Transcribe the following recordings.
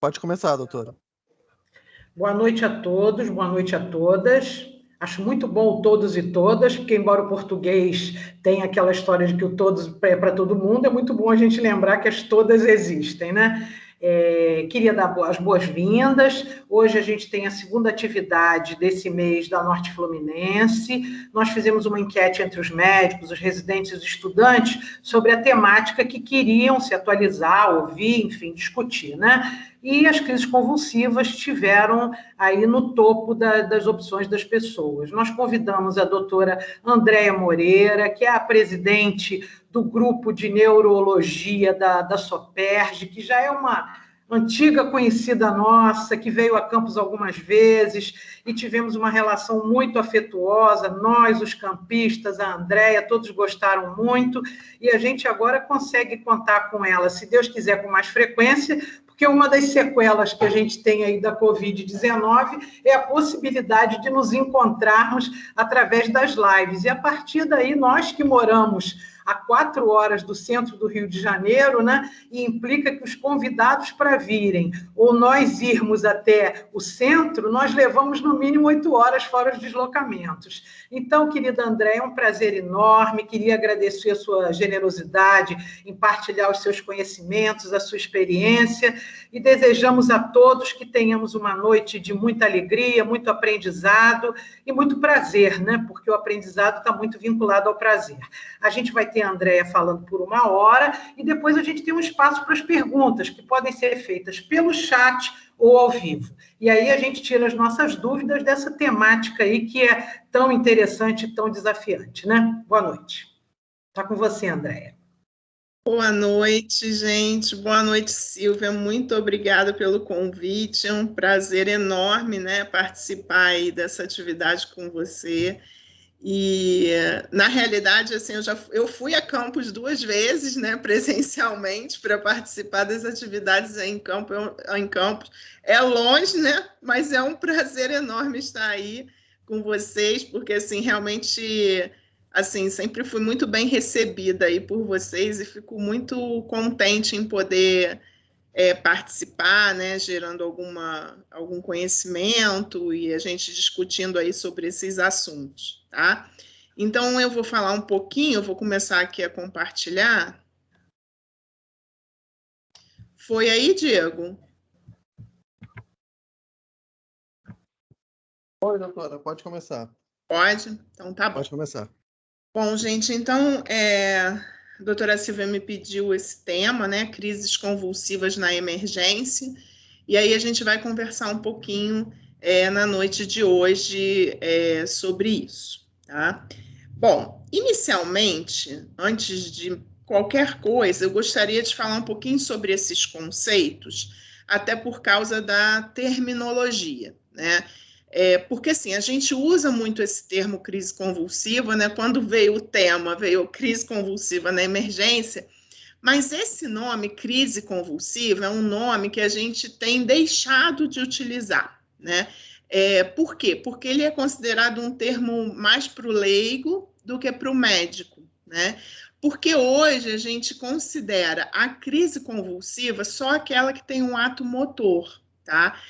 Pode começar, doutora. Boa noite a todos, boa noite a todas. Acho muito bom todos e todas, porque embora o português tenha aquela história de que o todos é para todo mundo, é muito bom a gente lembrar que as todas existem, né? Queria dar as boas-vindas. Hoje a gente tem a segunda atividade desse mês da Norte Fluminense. Nós fizemos uma enquete entre os médicos, os residentes e os estudantes sobre a temática que queriam se atualizar, ouvir, enfim, discutir, né? E as crises convulsivas estiveram aí no topo das opções das pessoas. Nós convidamos a doutora Andréia Moreira, que é a presidente do grupo de neurologia da SOPERJ, que já é uma antiga conhecida nossa, que veio a campus algumas vezes e tivemos uma relação muito afetuosa, nós, os campistas, a Andréia, todos gostaram muito, e a gente agora consegue contar com ela, se Deus quiser, com mais frequência, porque uma das sequelas que a gente tem aí da Covid-19 é a possibilidade de nos encontrarmos através das lives. E a partir daí, nós que moramos a 4 horas do centro do Rio de Janeiro, né? E implica que os convidados para virem, ou nós irmos até o centro, nós levamos no mínimo 8 horas fora os deslocamentos. Então, querida Andréia, é um prazer enorme, queria agradecer a sua generosidade em partilhar os seus conhecimentos, a sua experiência, e desejamos a todos que tenhamos uma noite de muita alegria, muito aprendizado e muito prazer, né? Porque o aprendizado está muito vinculado ao prazer. A gente vai ter a Andréia falando por 1 hora e depois a gente tem um espaço para as perguntas, que podem ser feitas pelo chat ou ao vivo. E aí a gente tira as nossas dúvidas dessa temática aí que é tão interessante e tão desafiante, né? Boa noite. Está com você, Andréia. Boa noite, gente. Boa noite, Silvia. Muito obrigada pelo convite. É um prazer enorme, né, participar aí dessa atividade com você. E, na realidade, assim, eu fui a campus 2 vezes, né, presencialmente, para participar das atividades em campus. É longe, né, mas é um prazer enorme estar aí com vocês, porque, assim, realmente, assim, sempre fui muito bem recebida aí por vocês e fico muito contente em poder participar, né, gerando algum conhecimento e a gente discutindo aí sobre esses assuntos, tá? Então, eu vou falar um pouquinho, eu vou começar aqui a compartilhar. Foi aí, Diego? Oi, doutora, pode começar. Pode? Então, tá bom. Pode começar. Bom, gente, então, a doutora Silvia me pediu esse tema, né, crises convulsivas na emergência, e aí a gente vai conversar um pouquinho na noite de hoje sobre isso, tá? Bom, inicialmente, antes de qualquer coisa, eu gostaria de falar um pouquinho sobre esses conceitos, até por causa da terminologia, né? Porque, assim, a gente usa muito esse termo crise convulsiva, né? Quando veio o tema, veio crise convulsiva na emergência, mas esse nome, crise convulsiva, é um nome que a gente tem deixado de utilizar, né? Por quê? Porque ele é considerado um termo mais para o leigo do que para o médico, né? Porque hoje a gente considera a crise convulsiva só aquela que tem um ato motor, tá?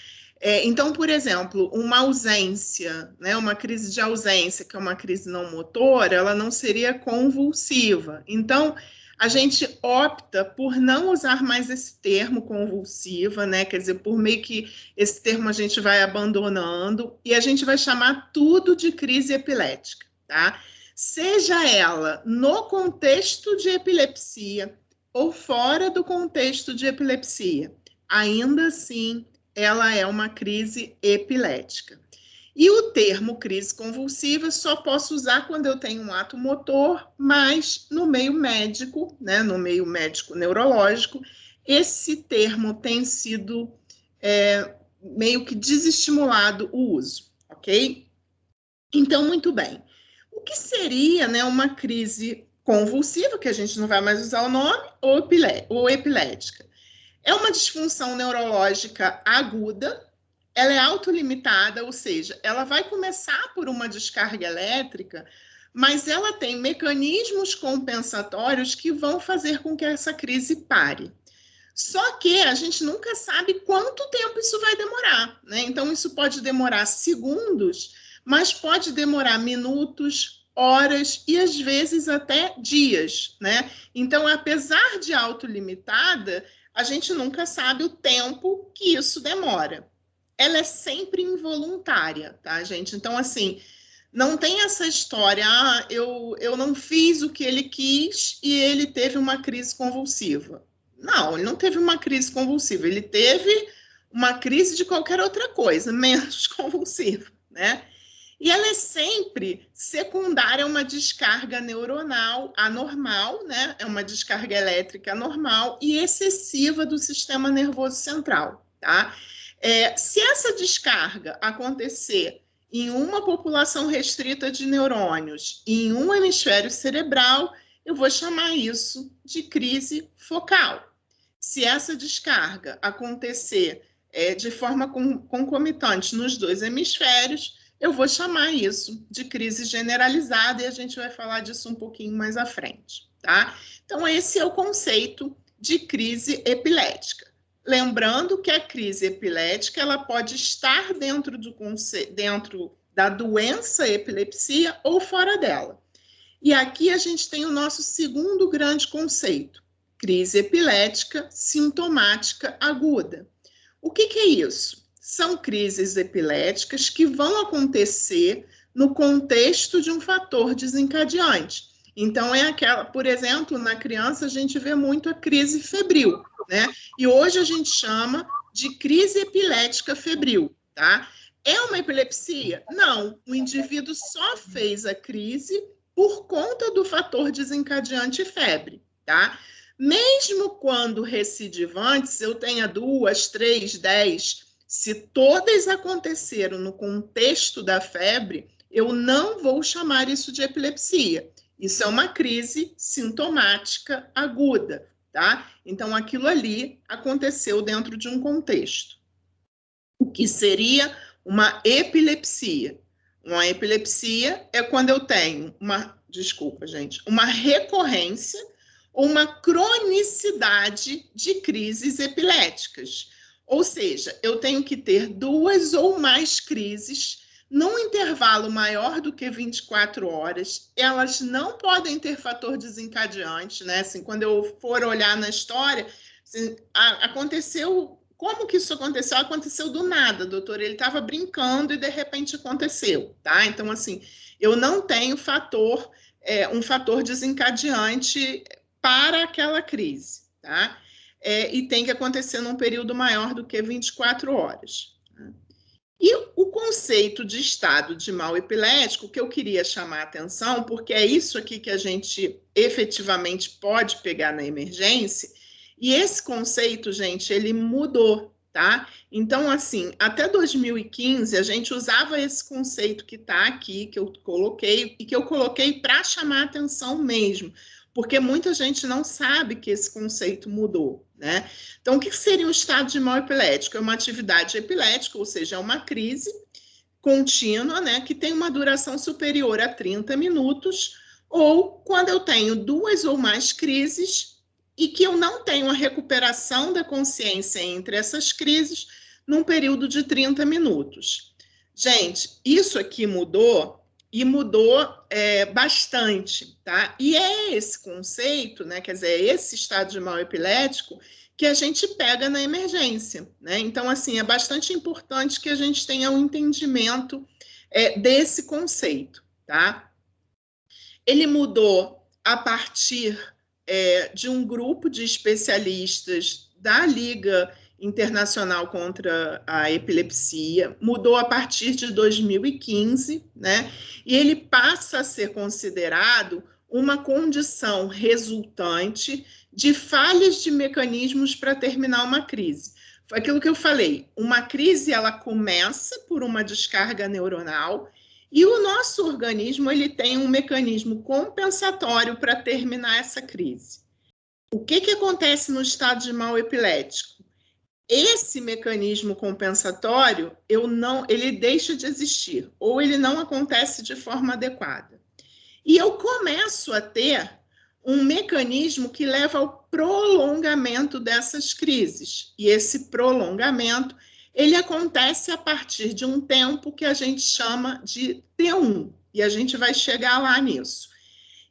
Então, por exemplo, uma ausência, né, uma crise de ausência, que é uma crise não motora, ela não seria convulsiva. Então, a gente opta por não usar mais esse termo convulsiva, né? Quer dizer, por meio que esse termo a gente vai abandonando e a gente vai chamar tudo de crise epilética, tá? Seja ela no contexto de epilepsia ou fora do contexto de epilepsia, ainda assim ela é uma crise epilética. E o termo crise convulsiva só posso usar quando eu tenho um ato motor, mas no meio médico, né, no meio médico neurológico, esse termo tem sido meio que desestimulado o uso, ok? Então, muito bem. O que seria, né, uma crise convulsiva, que a gente não vai mais usar o nome, ou epilética? É uma disfunção neurológica aguda, ela é autolimitada, ou seja, ela vai começar por uma descarga elétrica, mas ela tem mecanismos compensatórios que vão fazer com que essa crise pare. Só que a gente nunca sabe quanto tempo isso vai demorar, né? Então, isso pode demorar segundos, mas pode demorar minutos, horas e, às vezes, até dias, né? Então, apesar de autolimitada, a gente nunca sabe o tempo que isso demora. Ela é sempre involuntária, tá, gente? Então, assim, não tem essa história, eu não fiz o que ele quis e ele teve uma crise convulsiva. Não, ele não teve uma crise convulsiva, ele teve uma crise de qualquer outra coisa, menos convulsiva, né? E ela é sempre secundária a uma descarga neuronal anormal, né? É uma descarga elétrica anormal e excessiva do sistema nervoso central, tá? Se essa descarga acontecer em uma população restrita de neurônios e em um hemisfério cerebral, eu vou chamar isso de crise focal. Se essa descarga acontecer de forma concomitante nos dois hemisférios, eu vou chamar isso de crise generalizada e a gente vai falar disso um pouquinho mais à frente, tá? Então, esse é o conceito de crise epilética. Lembrando que a crise epilética ela pode estar dentro da doença epilepsia ou fora dela. E aqui a gente tem o nosso segundo grande conceito, crise epilética sintomática aguda. O que é isso? São crises epiléticas que vão acontecer no contexto de um fator desencadeante. Então, é aquela, por exemplo, na criança a gente vê muito a crise febril, né? E hoje a gente chama de crise epilética febril, tá? É uma epilepsia? Não, o indivíduo só fez a crise por conta do fator desencadeante febre, tá? Mesmo quando recidivantes, eu tenha 2, 3, 10, se todas aconteceram no contexto da febre, eu não vou chamar isso de epilepsia. Isso é uma crise sintomática aguda, tá? Então, aquilo ali aconteceu dentro de um contexto. O que seria uma epilepsia? Uma epilepsia é quando eu tenho uma recorrência ou uma cronicidade de crises epiléticas. Ou seja, eu tenho que ter 2 ou mais crises num intervalo maior do que 24 horas. Elas não podem ter fator desencadeante, né? Assim, quando eu for olhar na história, assim, aconteceu... Como que isso aconteceu? Aconteceu do nada, doutor. Ele estava brincando e, de repente, aconteceu, tá? Então, assim, eu não tenho um fator desencadeante para aquela crise, tá? E tem que acontecer num período maior do que 24 horas. Tá? E o conceito de estado de mal epilético, que eu queria chamar a atenção, porque é isso aqui que a gente efetivamente pode pegar na emergência, e esse conceito, gente, ele mudou, tá? Então, assim, até 2015, a gente usava esse conceito que está aqui, que eu coloquei, e que eu coloquei para chamar a atenção mesmo, porque muita gente não sabe que esse conceito mudou, né? Então, o que seria um estado de mal epilético? É uma atividade epilética, ou seja, é uma crise contínua, né, que tem uma duração superior a 30 minutos, ou quando eu tenho 2 ou mais crises e que eu não tenho a recuperação da consciência entre essas crises num período de 30 minutos. Gente, isso aqui mudou, e mudou bastante, tá? E é esse conceito, né, quer dizer, esse estado de mal epilético que a gente pega na emergência, né? Então, assim, é bastante importante que a gente tenha um entendimento desse conceito, tá? Ele mudou a partir de um grupo de especialistas da Liga Internacional contra a Epilepsia, mudou a partir de 2015, né? E ele passa a ser considerado uma condição resultante de falhas de mecanismos para terminar uma crise. Foi aquilo que eu falei, uma crise ela começa por uma descarga neuronal e o nosso organismo ele tem um mecanismo compensatório para terminar essa crise. O que acontece no estado de mal epilético? Esse mecanismo compensatório, ele deixa de existir, ou ele não acontece de forma adequada. E eu começo a ter um mecanismo que leva ao prolongamento dessas crises. E esse prolongamento, ele acontece a partir de um tempo que a gente chama de T1, e a gente vai chegar lá nisso.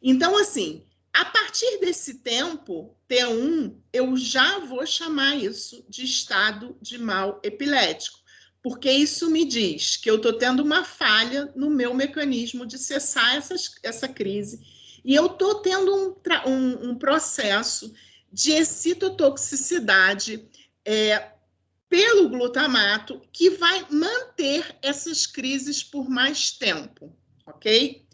Então, assim, a partir desse tempo, T1, eu já vou chamar isso de estado de mal epilético, porque isso me diz que eu estou tendo uma falha no meu mecanismo de cessar essa crise, e eu estou tendo um processo de excitotoxicidade pelo glutamato que vai manter essas crises por mais tempo, ok?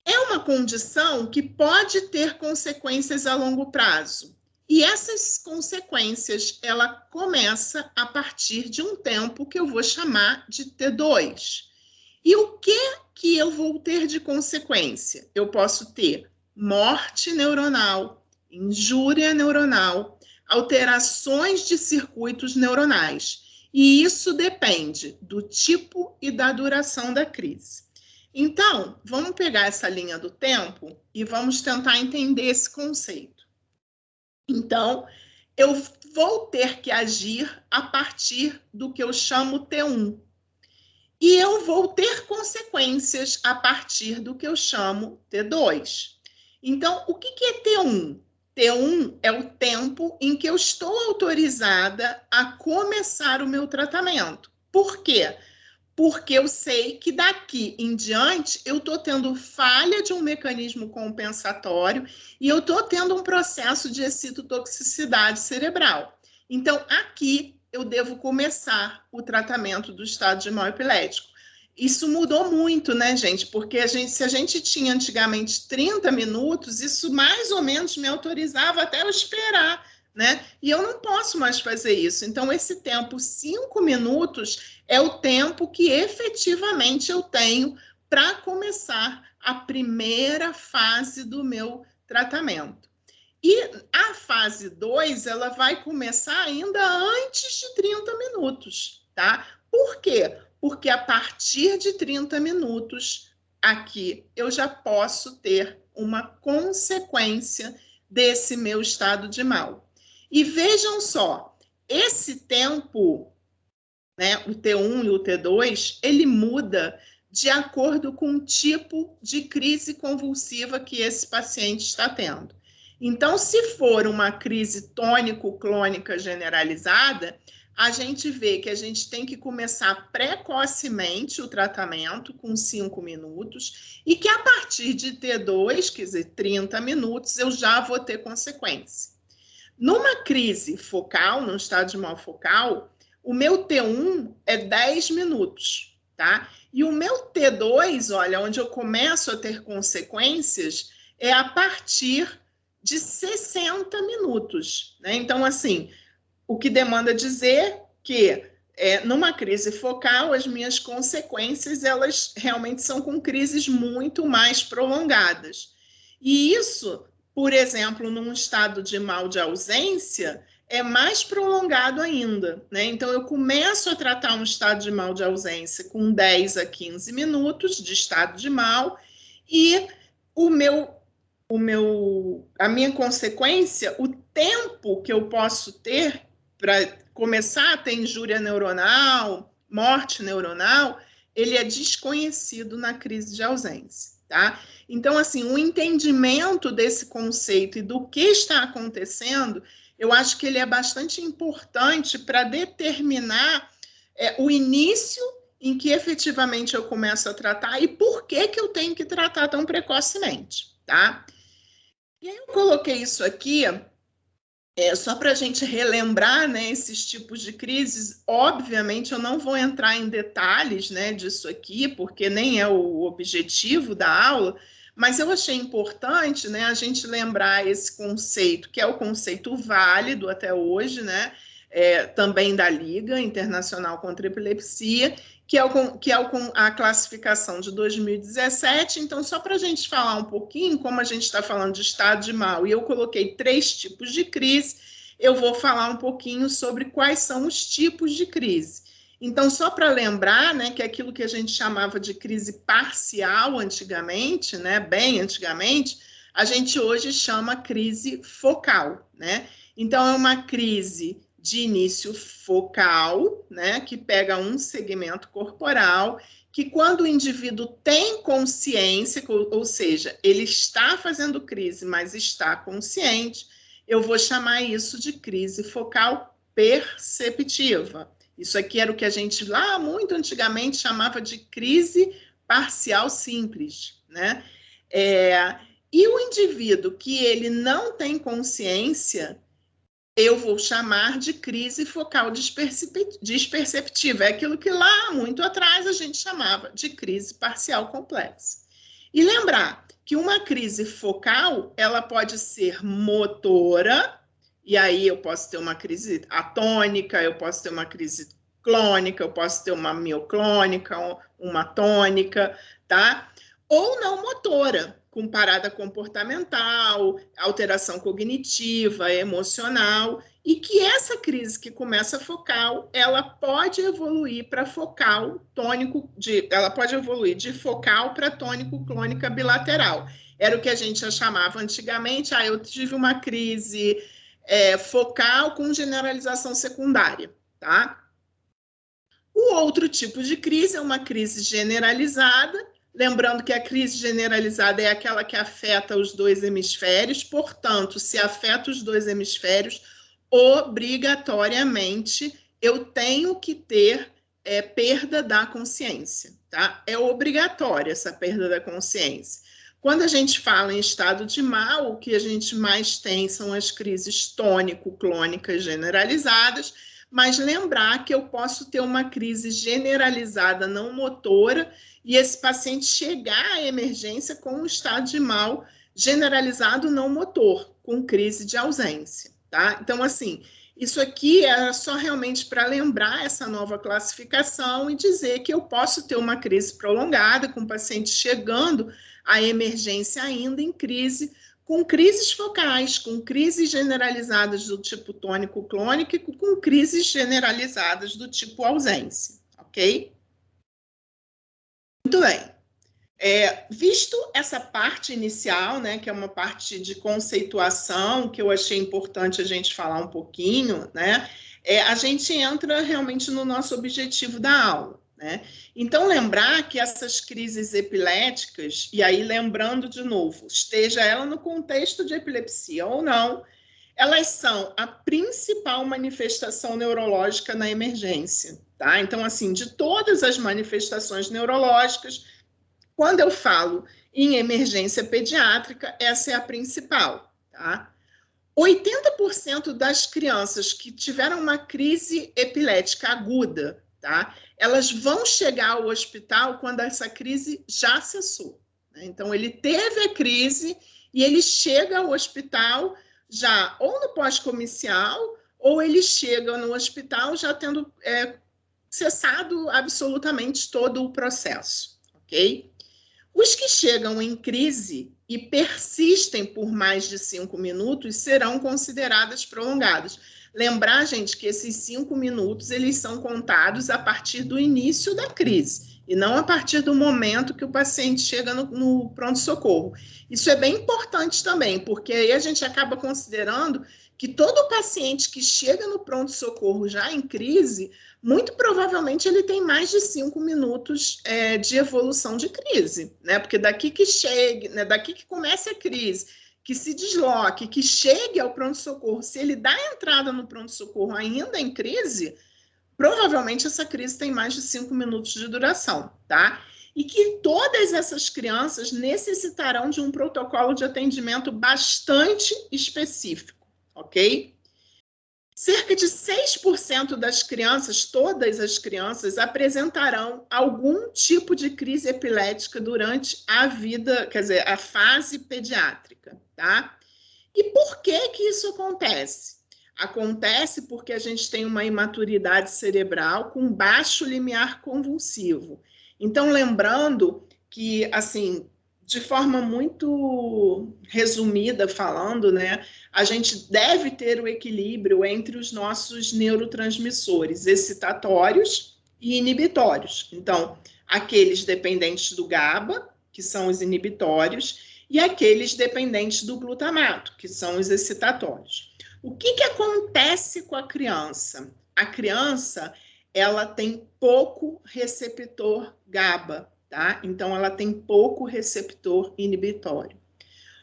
É uma condição que pode ter consequências a longo prazo. E essas consequências, ela começa a partir de um tempo que eu vou chamar de T2. E o que eu vou ter de consequência? Eu posso ter morte neuronal, injúria neuronal, alterações de circuitos neuronais. E isso depende do tipo e da duração da crise. Então, vamos pegar essa linha do tempo e vamos tentar entender esse conceito. Então, eu vou ter que agir a partir do que eu chamo T1. E eu vou ter consequências a partir do que eu chamo T2. Então, o que é T1? T1 é o tempo em que eu estou autorizada a começar o meu tratamento. Por quê? Porque eu sei que daqui em diante eu estou tendo falha de um mecanismo compensatório e eu estou tendo um processo de excitotoxicidade cerebral. Então, aqui eu devo começar o tratamento do estado de mal epilético. Isso mudou muito, né, gente? Porque se a gente tinha antigamente 30 minutos, isso mais ou menos me autorizava até eu esperar, né? E eu não posso mais fazer isso. Então, esse tempo, 5 minutos, é o tempo que efetivamente eu tenho para começar a primeira fase do meu tratamento. E a fase 2, ela vai começar ainda antes de 30 minutos, tá? Por quê? Porque a partir de 30 minutos, aqui, eu já posso ter uma consequência desse meu estado de mal. E vejam só, esse tempo, né, o T1 e o T2, ele muda de acordo com o tipo de crise convulsiva que esse paciente está tendo. Então, se for uma crise tônico-clônica generalizada, a gente vê que a gente tem que começar precocemente o tratamento, com 5 minutos, e que a partir de T2, quer dizer, 30 minutos, eu já vou ter consequência. Numa crise focal, num estado de mal focal, o meu T1 é 10 minutos, tá? E o meu T2, olha, onde eu começo a ter consequências, é a partir de 60 minutos, né? Então, assim, o que demanda dizer que numa crise focal, as minhas consequências, elas realmente são com crises muito mais prolongadas. E isso, por exemplo, num estado de mal de ausência, é mais prolongado ainda, né? Então, eu começo a tratar um estado de mal de ausência com 10 a 15 minutos de estado de mal e a minha consequência, o tempo que eu posso ter para começar a ter injúria neuronal, morte neuronal, ele é desconhecido na crise de ausência, tá? Então, assim, o entendimento desse conceito e do que está acontecendo, eu acho que ele é bastante importante para determinar o início em que efetivamente eu começo a tratar e por que eu tenho que tratar tão precocemente, tá? E aí eu coloquei isso aqui só para a gente relembrar, né, esses tipos de crises. Obviamente, eu não vou entrar em detalhes, né, disso aqui, porque nem é o objetivo da aula, mas eu achei importante, né, a gente lembrar esse conceito, que é o conceito válido até hoje, né, também da Liga Internacional contra a Epilepsia, que é a classificação de 2017. Então, só para a gente falar um pouquinho, como a gente está falando de estado de mal, e eu coloquei 3 tipos de crise, eu vou falar um pouquinho sobre quais são os tipos de crise. Então, só para lembrar, né, que aquilo que a gente chamava de crise parcial antigamente, né, bem antigamente, a gente hoje chama crise focal, né? Então, é uma crise de início focal, né, que pega um segmento corporal, que quando o indivíduo tem consciência, ou seja, ele está fazendo crise, mas está consciente, eu vou chamar isso de crise focal perceptiva. Isso aqui era o que a gente lá muito antigamente chamava de crise parcial simples, né? E o indivíduo que ele não tem consciência, eu vou chamar de crise focal desperceptiva. É aquilo que lá, muito atrás, a gente chamava de crise parcial complexa. E lembrar que uma crise focal, ela pode ser motora, e aí eu posso ter uma crise atônica, eu posso ter uma crise clônica, eu posso ter uma mioclônica, uma tônica, tá? Ou não motora, com parada comportamental, alteração cognitiva, emocional, e que essa crise que começa focal, ela pode evoluir para focal tônico, ela pode evoluir de focal para tônico clônica bilateral. Era o que a gente já chamava antigamente, eu tive uma crise focal com generalização secundária, tá? O outro tipo de crise é uma crise generalizada. Lembrando que a crise generalizada é aquela que afeta os dois hemisférios, portanto, se afeta os dois hemisférios, obrigatoriamente eu tenho que ter perda da consciência, tá? É obrigatória essa perda da consciência. Quando a gente fala em estado de mal, o que a gente mais tem são as crises tônico-clônicas generalizadas, mas lembrar que eu posso ter uma crise generalizada não motora e esse paciente chegar à emergência com um estado de mal generalizado não motor, com crise de ausência, tá? Então, assim, isso aqui é só realmente para lembrar essa nova classificação e dizer que eu posso ter uma crise prolongada, com o paciente chegando à emergência ainda em crise, com crises focais, com crises generalizadas do tipo tônico-clônico e com crises generalizadas do tipo ausência, ok? Muito bem. Visto essa parte inicial, né, que é uma parte de conceituação, que eu achei importante a gente falar um pouquinho, né, a gente entra realmente no nosso objetivo da aula, né? Então, lembrar que essas crises epiléticas, e aí lembrando de novo, esteja ela no contexto de epilepsia ou não, elas são a principal manifestação neurológica na emergência, tá? Então, assim, de todas as manifestações neurológicas, quando eu falo em emergência pediátrica, essa é a principal, tá? 80% das crianças que tiveram uma crise epilética aguda, tá? Elas vão chegar ao hospital quando essa crise já cessou, né? Então, ele teve a crise e ele chega ao hospital já ou no pós-comicial, ou ele chega no hospital já tendo cessado absolutamente todo o processo, ok? Os que chegam em crise e persistem por mais de 5 minutos serão consideradas prolongadas. Lembrar, gente, que esses 5 minutos eles são contados a partir do início da crise e não a partir do momento que o paciente chega no pronto-socorro. Isso é bem importante também, porque aí a gente acaba considerando que todo paciente que chega no pronto-socorro já em crise, muito provavelmente ele tem mais de 5 minutos de evolução de crise, né? Porque daqui que chegue, né, daqui que comece a crise, que se desloque, que chegue ao pronto-socorro, se ele dá entrada no pronto-socorro ainda em crise, provavelmente essa crise tem mais de 5 minutos de duração, tá? E que todas essas crianças necessitarão de um protocolo de atendimento bastante específico, ok? Cerca de 6% das crianças, todas as crianças, apresentarão algum tipo de crise epilética durante a vida, quer dizer, a fase pediátrica, tá? E por que que isso acontece? Acontece porque a gente tem uma imaturidade cerebral com baixo limiar convulsivo. Então, lembrando que, assim, de forma muito resumida falando, né, a gente deve ter o equilíbrio entre os nossos neurotransmissores excitatórios e inibitórios. Então, aqueles dependentes do GABA, que são os inibitórios, e aqueles dependentes do glutamato, que são os excitatórios. O que acontece com a criança? A criança, ela tem pouco receptor GABA, tá? Então, ela tem pouco receptor inibitório.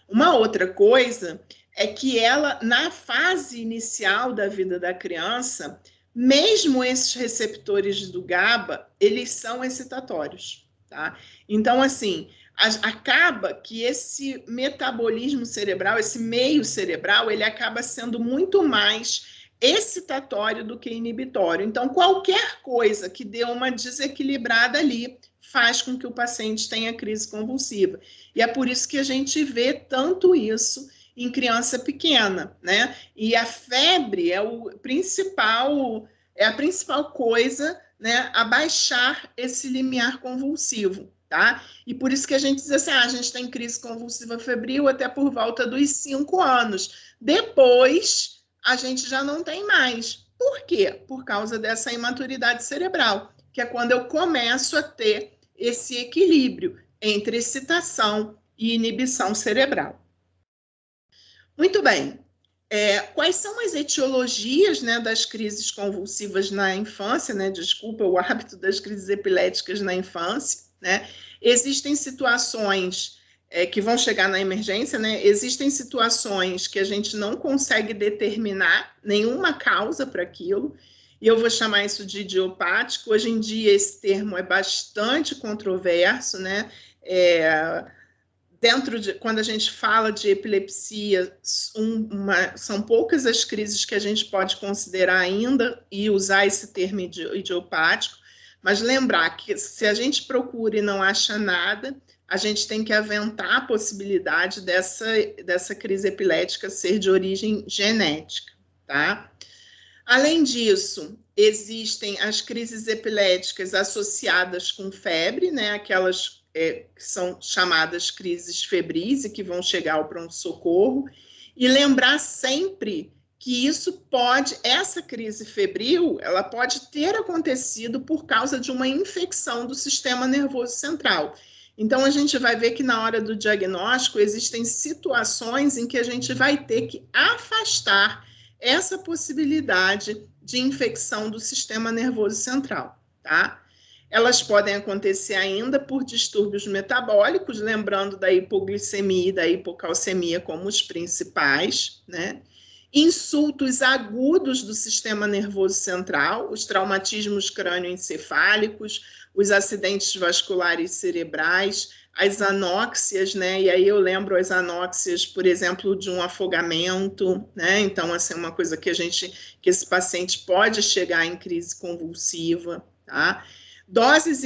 Uma outra coisa é que ela, na fase inicial da vida da criança, mesmo esses receptores do GABA, eles são excitatórios, tá? Então, assim, acaba que esse metabolismo cerebral, esse meio cerebral, ele acaba sendo muito mais excitatório do que inibitório. Então, qualquer coisa que dê uma desequilibrada ali faz com que o paciente tenha crise convulsiva. E é por isso que a gente vê tanto isso em criança pequena, né? E a febre é a principal coisa, né, a baixar esse limiar convulsivo, tá? E por isso que a gente diz assim, a gente tem crise convulsiva febril até por volta dos 5 anos. Depois, a gente já não tem mais. Por quê? Por causa dessa imaturidade cerebral, que é quando eu começo a ter esse equilíbrio entre excitação e inibição cerebral. Muito bem. Quais são as etiologias, né, das crises convulsivas na infância, né? Desculpa, o hábito das crises epiléticas na infância, né? Existem situações que vão chegar na emergência, né? Existem situações que a gente não consegue determinar nenhuma causa para aquilo, e eu vou chamar isso de idiopático. Hoje em dia esse termo é bastante controverso, né? Quando a gente fala de epilepsia, são poucas as crises que a gente pode considerar ainda e usar esse termo idiopático, mas lembrar que se a gente procura e não acha nada, a gente tem que aventar a possibilidade dessa crise epilética ser de origem genética, tá? Além disso, existem as crises epiléticas associadas com febre, né? Aquelas que são chamadas crises febris e que vão chegar ao pronto-socorro, e lembrar sempre que essa crise febril, ela pode ter acontecido por causa de uma infecção do sistema nervoso central. Então, a gente vai ver que na hora do diagnóstico existem situações em que a gente vai ter que afastar essa possibilidade de infecção do sistema nervoso central, tá? Elas podem acontecer ainda por distúrbios metabólicos, lembrando da hipoglicemia e da hipocalcemia como os principais, né? Insultos agudos do sistema nervoso central, os traumatismos crânioencefálicos, os acidentes vasculares cerebrais, as anóxias, né? E aí eu lembro as anóxias, por exemplo, de um afogamento, né? Então, assim, uma coisa que esse paciente pode chegar em crise convulsiva, tá? Doses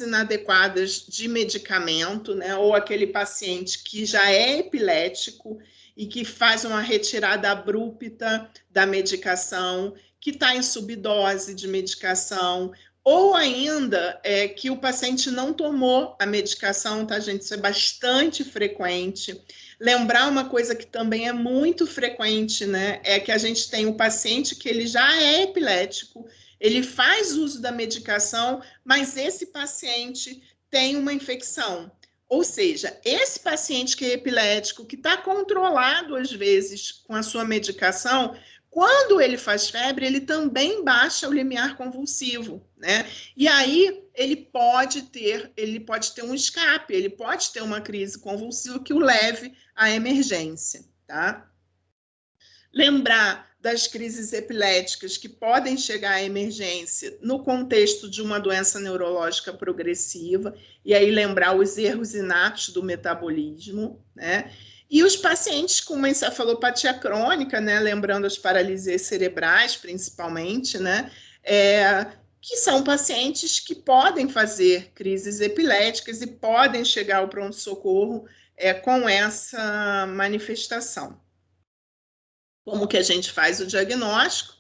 inadequadas de medicamento, né? Ou aquele paciente que já é epilético e que faz uma retirada abrupta da medicação, que está em subdose de medicação, ou ainda que o paciente não tomou a medicação, tá, gente? Isso é bastante frequente. Lembrar uma coisa que também é muito frequente, né? É que a gente tem um paciente que ele já é epilético, ele faz uso da medicação, mas esse paciente tem uma infecção. Ou seja, esse paciente que é epilético, que está controlado às vezes com a sua medicação, quando ele faz febre, ele também baixa o limiar convulsivo, né? E aí ele pode ter um escape, ele pode ter uma crise convulsiva que o leve à emergência, tá? Lembrar das crises epiléticas que podem chegar à emergência no contexto de uma doença neurológica progressiva, e aí lembrar os erros inatos do metabolismo, né? E os pacientes com uma encefalopatia crônica, né? Lembrando as paralisias cerebrais, principalmente, né? Que são pacientes que podem fazer crises epiléticas e podem chegar ao pronto-socorro com essa manifestação. Como que a gente faz o diagnóstico?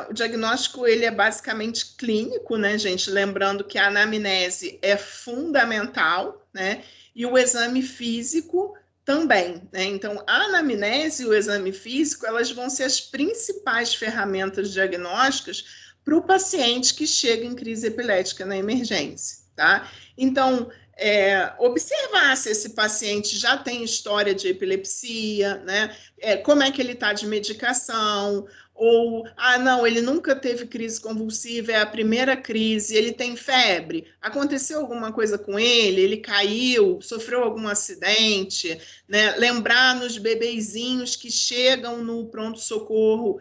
O diagnóstico ele é basicamente clínico, né, gente? Lembrando que a anamnese é fundamental, né? E o exame físico também, né? Então, a anamnese e o exame físico, elas vão ser as principais ferramentas diagnósticas para o paciente que chega em crise epilética na emergência, tá? Então, observar se esse paciente já tem história de epilepsia, né? Como é que ele está de medicação, ou, não, ele nunca teve crise convulsiva, é a primeira crise, ele tem febre, aconteceu alguma coisa com ele caiu, sofreu algum acidente, né? Lembrar nos bebezinhos que chegam no pronto-socorro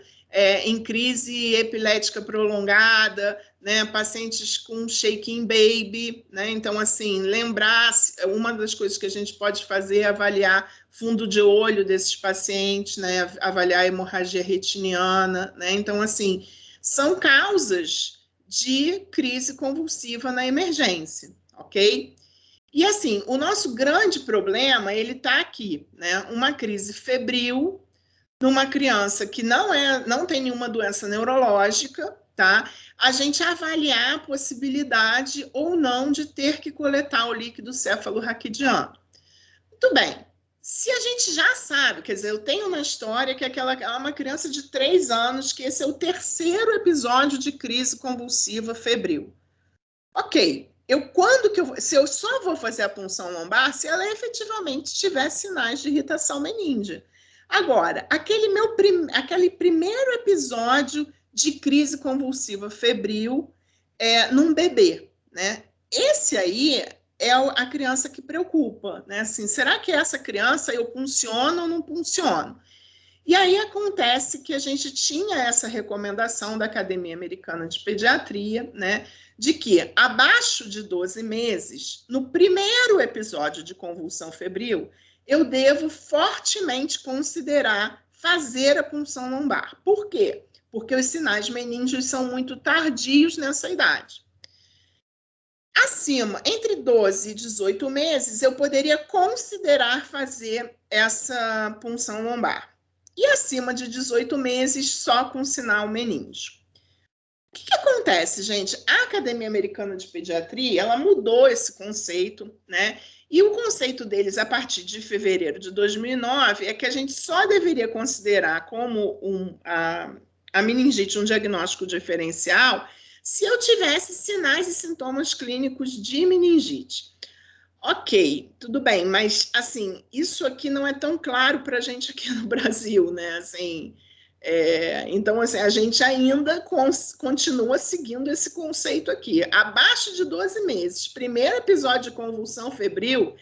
em crise epilética prolongada, né, pacientes com shaking baby, né? Então, assim, lembrar, uma das coisas que a gente pode fazer é avaliar fundo de olho desses pacientes, né, avaliar a hemorragia retiniana, né? Então, assim, são causas de crise convulsiva na emergência, ok? E, assim, o nosso grande problema, ele está aqui, né? Uma crise febril numa criança que não tem nenhuma doença neurológica, tá? A gente avaliar a possibilidade ou não de ter que coletar o líquido cefalorraquidiano. Muito bem. Se a gente já sabe, quer dizer, eu tenho uma história que é uma criança de 3 anos, que esse é o 3º episódio de crise convulsiva febril. Ok. Se eu só vou fazer a punção lombar se ela efetivamente tiver sinais de irritação meningea. Agora, aquele primeiro episódio de crise convulsiva febril num bebê, né? Esse aí é a criança que preocupa, né? Assim, será que essa criança eu funciono ou não funciono? E aí acontece que a gente tinha essa recomendação da Academia Americana de Pediatria, né? De que abaixo de 12 meses, no primeiro episódio de convulsão febril, eu devo fortemente considerar fazer a punção lombar. Por quê? Porque os sinais meníngeos são muito tardios nessa idade. Acima, entre 12 e 18 meses, eu poderia considerar fazer essa punção lombar. E acima de 18 meses, só com sinal meníngeo. O que acontece, gente? A Academia Americana de Pediatria, ela mudou esse conceito, né? E o conceito deles, a partir de fevereiro de 2009, é que a gente só deveria considerar como a meningite um diagnóstico diferencial se eu tivesse sinais e sintomas clínicos de meningite. Ok, tudo bem, mas, assim, isso aqui não é tão claro para a gente aqui no Brasil, né? Assim, então, assim, a gente ainda continua seguindo esse conceito aqui. Abaixo de 12 meses, primeiro episódio de convulsão febril,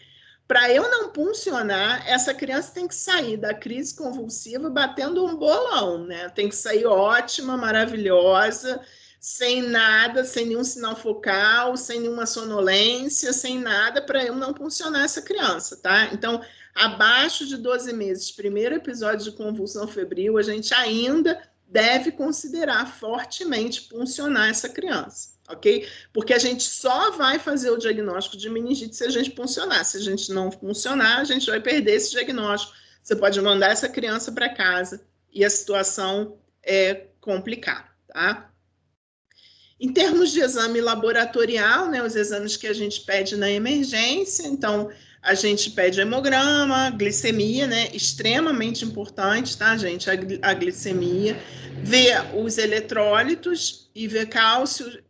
para eu não puncionar, essa criança tem que sair da crise convulsiva batendo um bolão, né? Tem que sair ótima, maravilhosa, sem nada, sem nenhum sinal focal, sem nenhuma sonolência, sem nada, para eu não puncionar essa criança, tá? Então, abaixo de 12 meses, primeiro episódio de convulsão febril, a gente ainda deve considerar fortemente puncionar essa criança, ok? Porque a gente só vai fazer o diagnóstico de meningite se a gente puncionar. Se a gente não funcionar, a gente vai perder esse diagnóstico. Você pode mandar essa criança para casa e a situação é complicada, tá? Em termos de exame laboratorial, né, os exames que a gente pede na emergência, então, a gente pede hemograma, glicemia, né, extremamente importante, tá, gente, a glicemia, ver os eletrólitos e ver cálcio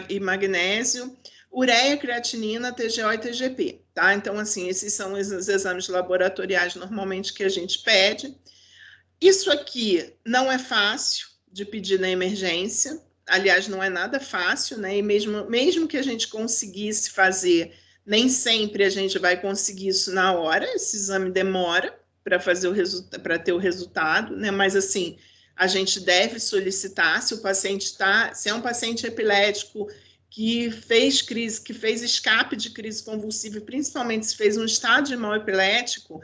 e magnésio, ureia, creatinina, TGO e TGP, tá? Então, assim, esses são os exames laboratoriais normalmente que a gente pede. Isso aqui não é fácil de pedir na emergência, aliás, não é nada fácil, né? E mesmo que a gente conseguisse fazer, nem sempre a gente vai conseguir isso na hora, esse exame demora para ter o resultado, né? Mas, assim, a gente deve solicitar, se é um paciente epilético que fez escape de crise convulsiva, principalmente se fez um estado de mal epilético,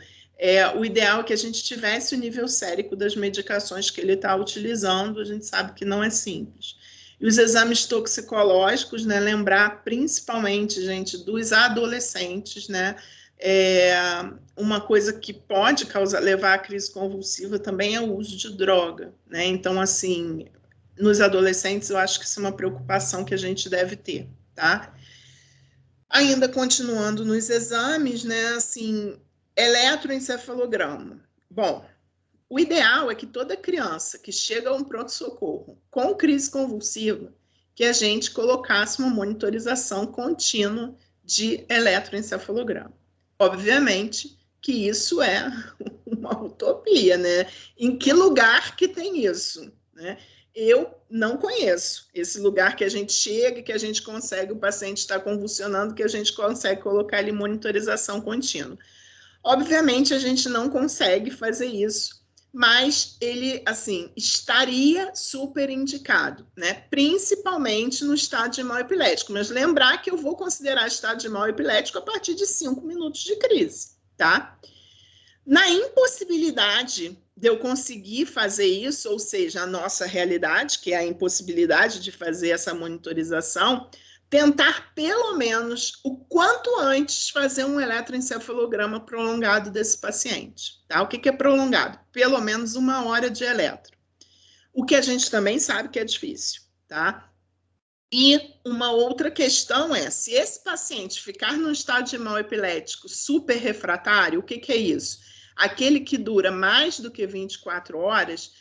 o ideal é que a gente tivesse o nível sérico das medicações que ele está utilizando, a gente sabe que não é simples. E os exames toxicológicos, né, lembrar principalmente, gente, dos adolescentes, né, uma coisa que pode levar à crise convulsiva também é o uso de droga, né, então, assim, nos adolescentes eu acho que isso é uma preocupação que a gente deve ter, tá? Ainda continuando nos exames, né, assim, eletroencefalograma. Bom, o ideal é que toda criança que chega a um pronto-socorro com crise convulsiva, que a gente colocasse uma monitorização contínua de eletroencefalograma. Obviamente que isso é uma utopia, né? Em que lugar que tem isso, né? Eu não conheço esse lugar que a gente chega, que a gente consegue, o paciente está convulsionando, que a gente consegue colocar ali monitorização contínua. Obviamente, a gente não consegue fazer isso, mas ele, assim, estaria super indicado, né? Principalmente no estado de mal epilético. Mas lembrar que eu vou considerar estado de mal epilético a partir de 5 minutos de crise, tá? Na impossibilidade de eu conseguir fazer isso, ou seja, a nossa realidade, que é a impossibilidade de fazer essa monitorização, tentar pelo menos o quanto antes fazer um eletroencefalograma prolongado desse paciente. Tá? O que é prolongado? Pelo menos 1 hora de eletro. O que a gente também sabe que é difícil, tá? E uma outra questão é, se esse paciente ficar num estado de mal epilético super refratário, o que é isso? Aquele que dura mais do que 24 horas,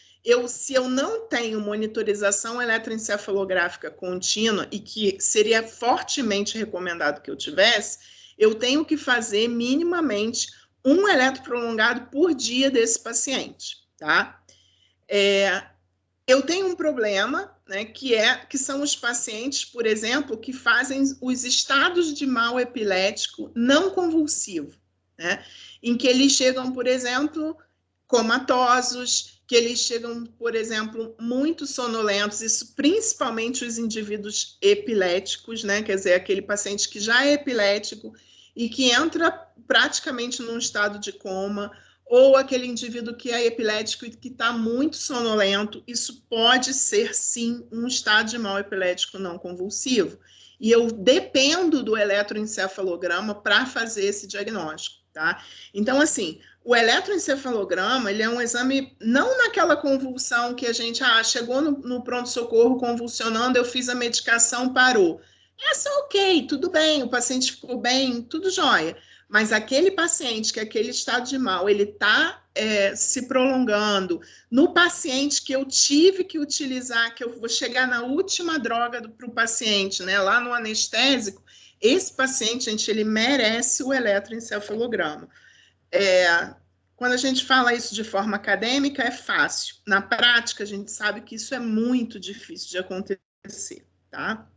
se eu não tenho monitorização eletroencefalográfica contínua, e que seria fortemente recomendado que eu tivesse, eu tenho que fazer minimamente um eletroprolongado por dia desse paciente, tá? Eu tenho um problema, né, que são os pacientes, por exemplo, que fazem os estados de mal epilético não convulsivo, né, em que eles chegam, por exemplo, comatosos, que eles chegam, por exemplo, muito sonolentos, isso principalmente os indivíduos epiléticos, né, quer dizer, aquele paciente que já é epilético e que entra praticamente num estado de coma, ou aquele indivíduo que é epilético e que está muito sonolento, isso pode ser, sim, um estado de mal epilético não convulsivo. E eu dependo do eletroencefalograma para fazer esse diagnóstico, tá? Então, assim, o eletroencefalograma, ele é um exame, não naquela convulsão que a gente, chegou no pronto-socorro convulsionando, eu fiz a medicação, parou. Essa ok, tudo bem, o paciente ficou bem, tudo jóia. Mas aquele paciente que aquele estado de mal, ele está se prolongando, no paciente que eu tive que utilizar, que eu vou chegar na última droga para o paciente, né, lá no anestésico, esse paciente, gente, ele merece o eletroencefalograma. Quando a gente fala isso de forma acadêmica, é fácil. Na prática, a gente sabe que isso é muito difícil de acontecer, tá?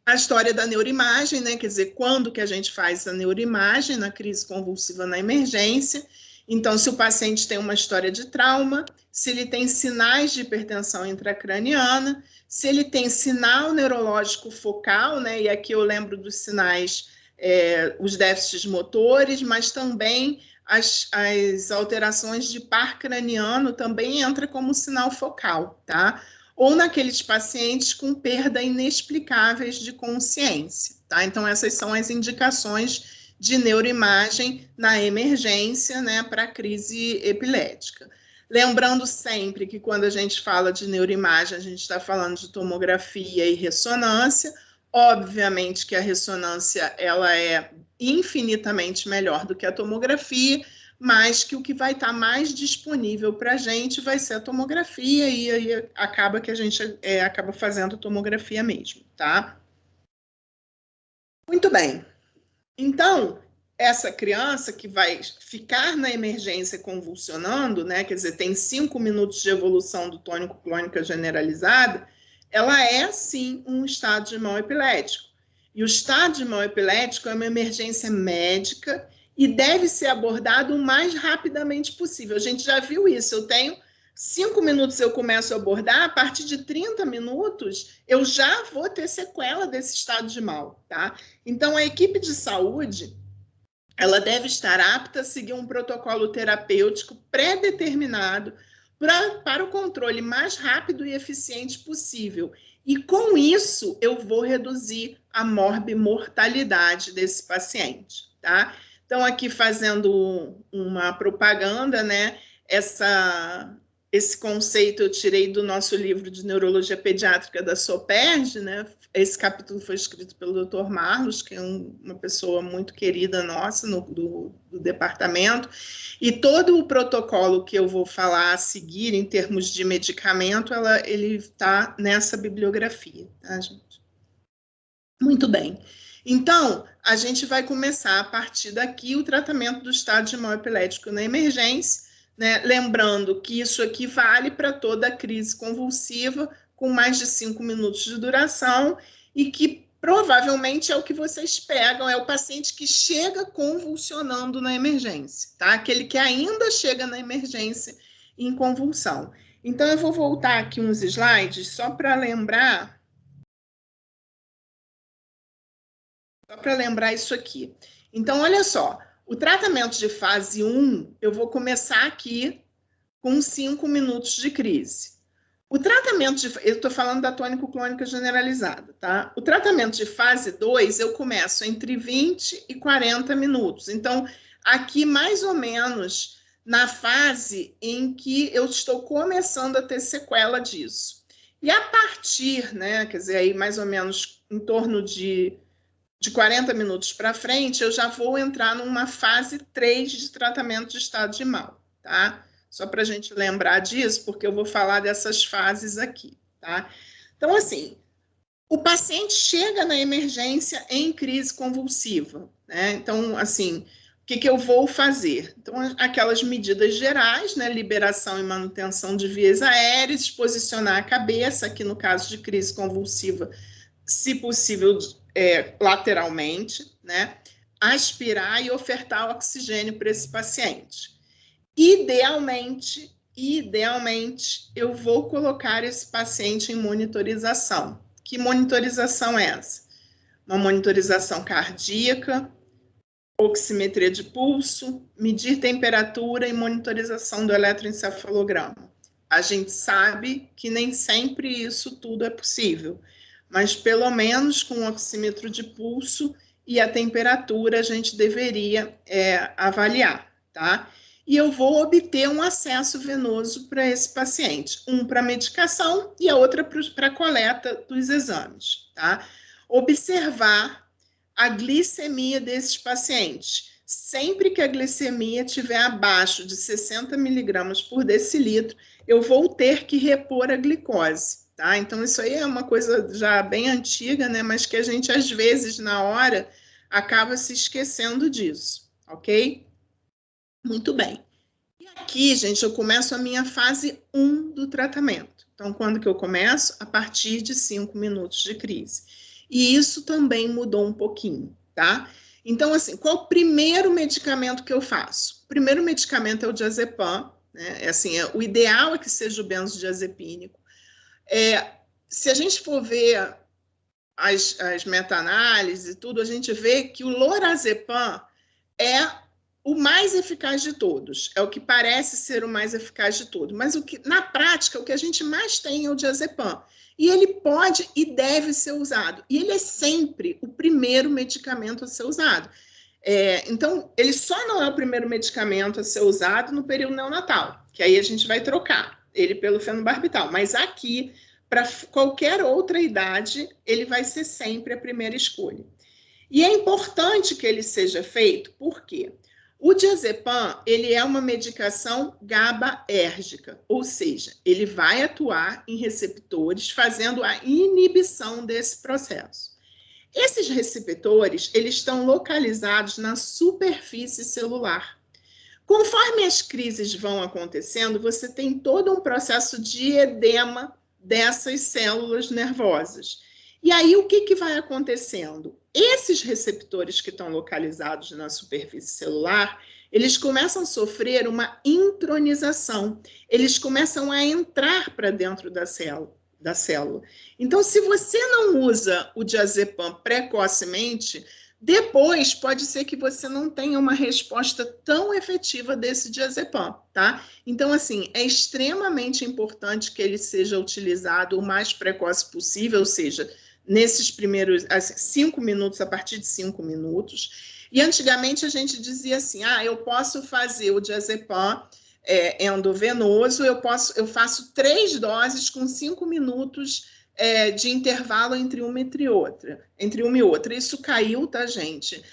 A história da neuroimagem, né? Quer dizer, quando que a gente faz a neuroimagem na crise convulsiva na emergência? Então, se o paciente tem uma história de trauma, se ele tem sinais de hipertensão intracraniana, se ele tem sinal neurológico focal, né? E aqui eu lembro dos sinais, os déficits motores, mas também as alterações de par craniano também entra como sinal focal, tá? Ou naqueles pacientes com perda inexplicáveis de consciência, tá? Então, essas são as indicações de neuroimagem na emergência, né, para crise epilética. Lembrando sempre que quando a gente fala de neuroimagem, a gente está falando de tomografia e ressonância. Obviamente que a ressonância ela é infinitamente melhor do que a tomografia, mas que o que vai estar mais disponível para a gente vai ser a tomografia, e aí acaba que a gente acaba fazendo tomografia mesmo, tá? Muito bem. Então, essa criança que vai ficar na emergência convulsionando, né, quer dizer, tem 5 minutos de evolução do tônico-clônica generalizada, ela é, sim, um estado de mal epilético. E o estado de mal epilético é uma emergência médica e deve ser abordado o mais rapidamente possível. A gente já viu isso, eu tenho 5 minutos eu começo a abordar, a partir de 30 minutos eu já vou ter sequela desse estado de mal, tá? Então, a equipe de saúde, ela deve estar apta a seguir um protocolo terapêutico pré-determinado para o controle mais rápido e eficiente possível. E com isso, eu vou reduzir a morbimortalidade desse paciente, tá? Então, aqui fazendo uma propaganda, né? Esse conceito eu tirei do nosso livro de Neurologia Pediátrica da SOPERJ, né? Esse capítulo foi escrito pelo Dr. Marlos, que é uma pessoa muito querida nossa do departamento, e todo o protocolo que eu vou falar a seguir em termos de medicamento, ele está nessa bibliografia, tá, gente? Muito bem. Então, a gente vai começar, a partir daqui, o tratamento do estado de mal epilético na emergência, né? Lembrando que isso aqui vale para toda a crise convulsiva, com mais de 5 minutos de duração, e que provavelmente é o que vocês pegam, é o paciente que chega convulsionando na emergência, tá? Aquele que ainda chega na emergência em convulsão. Então, eu vou voltar aqui uns slides, só para lembrar isso aqui. Então, olha só, o tratamento de fase 1, eu vou começar aqui com 5 minutos de crise. O tratamento de... Eu estou falando da tônico-clônica generalizada, tá? O tratamento de fase 2, eu começo entre 20 e 40 minutos. Então, aqui, mais ou menos, na fase em que eu estou começando a ter sequela disso. E a partir, né, quer dizer, aí mais ou menos em torno de 40 minutos para frente, eu já vou entrar numa fase 3 de tratamento de estado de mal, tá? Só para a gente lembrar disso, porque eu vou falar dessas fases aqui, tá? Então, assim, o paciente chega na emergência em crise convulsiva, né? Então, assim, o que eu vou fazer? Então, aquelas medidas gerais, né? Liberação e manutenção de vias aéreas, posicionar a cabeça, aqui no caso de crise convulsiva, se possível, lateralmente, né? Aspirar e ofertar oxigênio para esse paciente. Idealmente, eu vou colocar esse paciente em monitorização. Que monitorização é essa? Uma monitorização cardíaca, oximetria de pulso, medir temperatura e monitorização do eletroencefalograma. A gente sabe que nem sempre isso tudo é possível, mas pelo menos com o oxímetro de pulso e a temperatura a gente deveria avaliar, tá? E eu vou obter um acesso venoso para esse paciente, um para medicação e a outra para a coleta dos exames, tá? Observar a glicemia desses pacientes. Sempre que a glicemia estiver abaixo de 60 miligramas por decilitro, eu vou ter que repor a glicose, tá? Então, isso aí é uma coisa já bem antiga, né? Mas que a gente, às vezes, na hora, acaba se esquecendo disso, ok? Muito bem. E aqui, gente, eu começo a minha fase 1 do tratamento. Então, quando que eu começo? A partir de 5 minutos de crise. E isso também mudou um pouquinho, tá? Então, assim, qual o primeiro medicamento que eu faço? O primeiro medicamento é o diazepam, né? O ideal é que seja o benzodiazepínico. Se a gente for ver as meta-análises e tudo, a gente vê que o lorazepam é o mais eficaz de todos, é o que parece ser o mais eficaz de todos, mas na prática, o que a gente mais tem é o diazepam, e ele pode e deve ser usado, e ele é sempre o primeiro medicamento a ser usado. Então, ele só não é o primeiro medicamento a ser usado no período neonatal, que aí a gente vai trocar ele pelo fenobarbital, mas aqui, para qualquer outra idade, ele vai ser sempre a primeira escolha. E é importante que ele seja feito, por quê? O diazepam, ele é uma medicação GABAérgica, ou seja, ele vai atuar em receptores, fazendo a inibição desse processo. Esses receptores, eles estão localizados na superfície celular. Conforme as crises vão acontecendo, você tem todo um processo de edema dessas células nervosas. E aí, o que vai acontecendo? Esses receptores que estão localizados na superfície celular, eles começam a sofrer uma intronização. Eles começam a entrar para dentro da célula. Então, se você não usa o diazepam precocemente, depois pode ser que você não tenha uma resposta tão efetiva desse diazepam, tá? Então, assim, é extremamente importante que ele seja utilizado o mais precoce possível, ou seja, nesses primeiros 5 minutos, a partir de 5 minutos. E antigamente a gente dizia assim, eu posso fazer o diazepam endovenoso, eu faço 3 doses com 5 minutos de intervalo entre uma e outra. Isso caiu, tá, gente?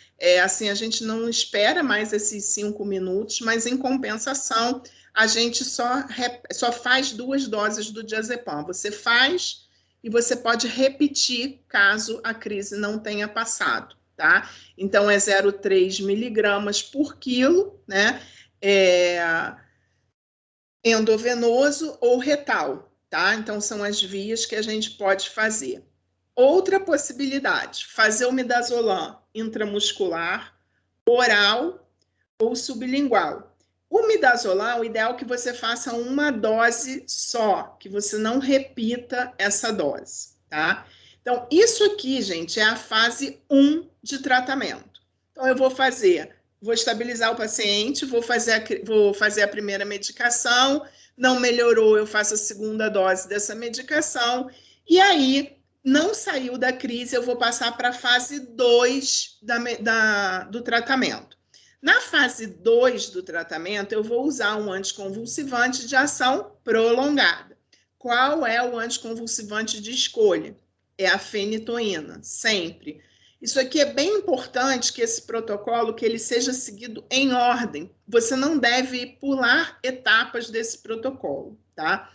A gente não espera mais esses 5 minutos, mas em compensação, a gente só faz 2 doses do diazepam. Você faz e você pode repetir caso a crise não tenha passado, tá? Então, é 0,3 miligramas por quilo, né? Endovenoso ou retal, tá? Então, são as vias que a gente pode fazer. Outra possibilidade, fazer o midazolam intramuscular, oral ou sublingual. O midazolam, o ideal é que você faça uma dose só, que você não repita essa dose, tá? Então, isso aqui, gente, é a fase 1 de tratamento. Então, eu vou estabilizar o paciente, vou fazer a primeira medicação, não melhorou, eu faço a segunda dose dessa medicação, e aí, não saiu da crise, eu vou passar para a fase 2 do tratamento. Na fase 2 do tratamento, eu vou usar um anticonvulsivante de ação prolongada. Qual é o anticonvulsivante de escolha? É a fenitoína, sempre. Isso aqui é bem importante que esse protocolo que ele seja seguido em ordem. Você não deve pular etapas desse protocolo, tá?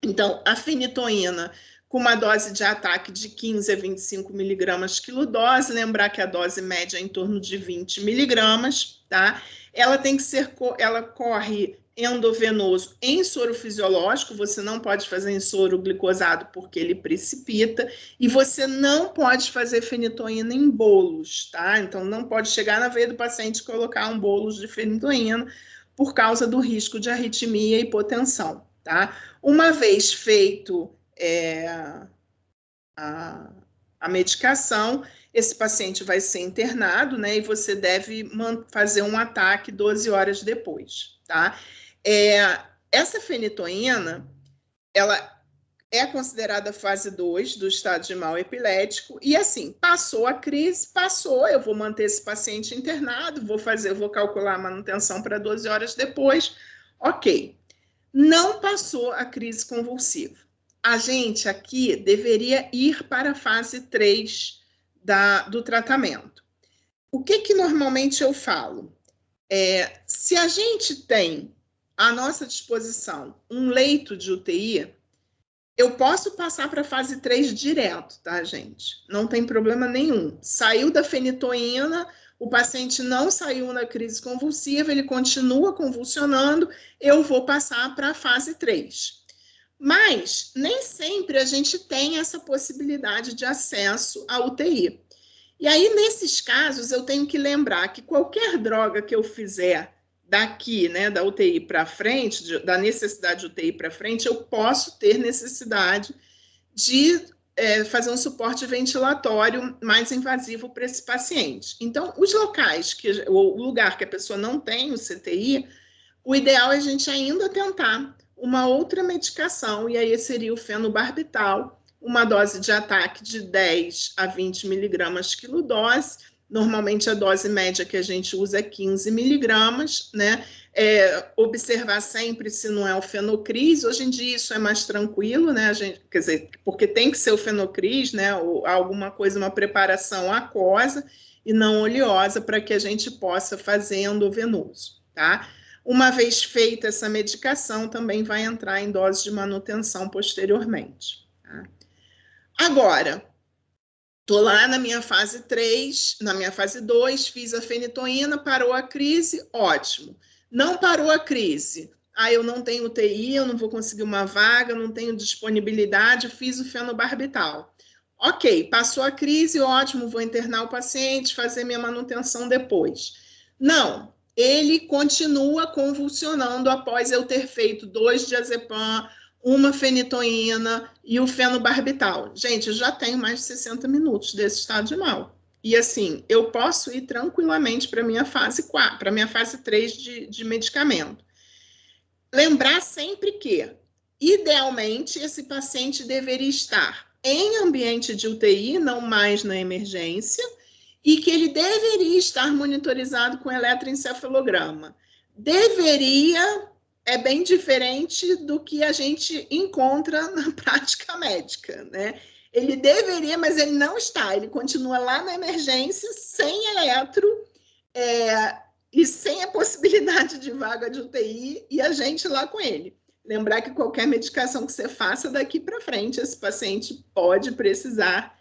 Então, a fenitoína com uma dose de ataque de 15 a 25 miligramas quilodose, lembrar que a dose média é em torno de 20 miligramas, tá? Ela tem que ser, ela corre endovenoso em soro fisiológico, você não pode fazer em soro glicosado porque ele precipita, e você não pode fazer fenitoína em bolos, tá? Então, não pode chegar na veia do paciente e colocar um bolos de fenitoína por causa do risco de arritmia e hipotensão, tá? Uma vez feito a medicação, esse paciente vai ser internado, né? E você deve fazer um ataque 12 horas depois, tá? Essa fenitoína, ela é considerada fase 2 do estado de mal epilético, e assim, passou a crise, eu vou manter esse paciente internado, vou calcular a manutenção para 12 horas depois, ok. Não passou a crise convulsiva. A gente aqui deveria ir para a fase 3 do tratamento. O que normalmente eu falo? Se a gente tem à nossa disposição um leito de UTI, eu posso passar para a fase 3 direto, tá, gente? Não tem problema nenhum. Saiu da fenitoína, o paciente não saiu na crise convulsiva, ele continua convulsionando, eu vou passar para a fase 3. Mas nem sempre a gente tem essa possibilidade de acesso à UTI. E aí, nesses casos, eu tenho que lembrar que qualquer droga que eu fizer daqui, né, da UTI para frente, da necessidade de UTI para frente, eu posso ter necessidade de fazer um suporte ventilatório mais invasivo para esse paciente. Então, os locais, o lugar que a pessoa não tem o CTI, o ideal é a gente ainda tentar uma outra medicação, e aí seria o fenobarbital, uma dose de ataque de 10 a 20 miligramas quilodose. Normalmente a dose média que a gente usa é 15 miligramas, né? Observar sempre se não é o fenocris. Hoje em dia isso é mais tranquilo, né? Quer dizer, porque tem que ser o fenocris, né? Ou alguma coisa, uma preparação aquosa e não oleosa, para que a gente possa fazer endovenoso, tá? Uma vez feita essa medicação, também vai entrar em dose de manutenção posteriormente, tá? Agora, estou lá na minha fase 3, na minha fase 2, fiz a fenitoína, parou a crise, ótimo. Não parou a crise, eu não tenho UTI, eu não vou conseguir uma vaga, não tenho disponibilidade, fiz o fenobarbital. Ok, passou a crise, ótimo, vou internar o paciente, fazer minha manutenção depois. Não, ele continua convulsionando após eu ter feito 2 diazepam, uma fenitoína e o fenobarbital. Gente, eu já tenho mais de 60 minutos desse estado de mal. E assim, eu posso ir tranquilamente para a minha fase 4, para a minha fase 3 de medicamento. Lembrar sempre que, idealmente, esse paciente deveria estar em ambiente de UTI, não mais na emergência, e que ele deveria estar monitorizado com eletroencefalograma. Deveria é bem diferente do que a gente encontra na prática médica, né? Ele deveria, mas ele não está. Ele continua lá na emergência, sem eletro, e sem a possibilidade de vaga de UTI, e a gente lá com ele. Lembrar que qualquer medicação que você faça daqui para frente, esse paciente pode precisar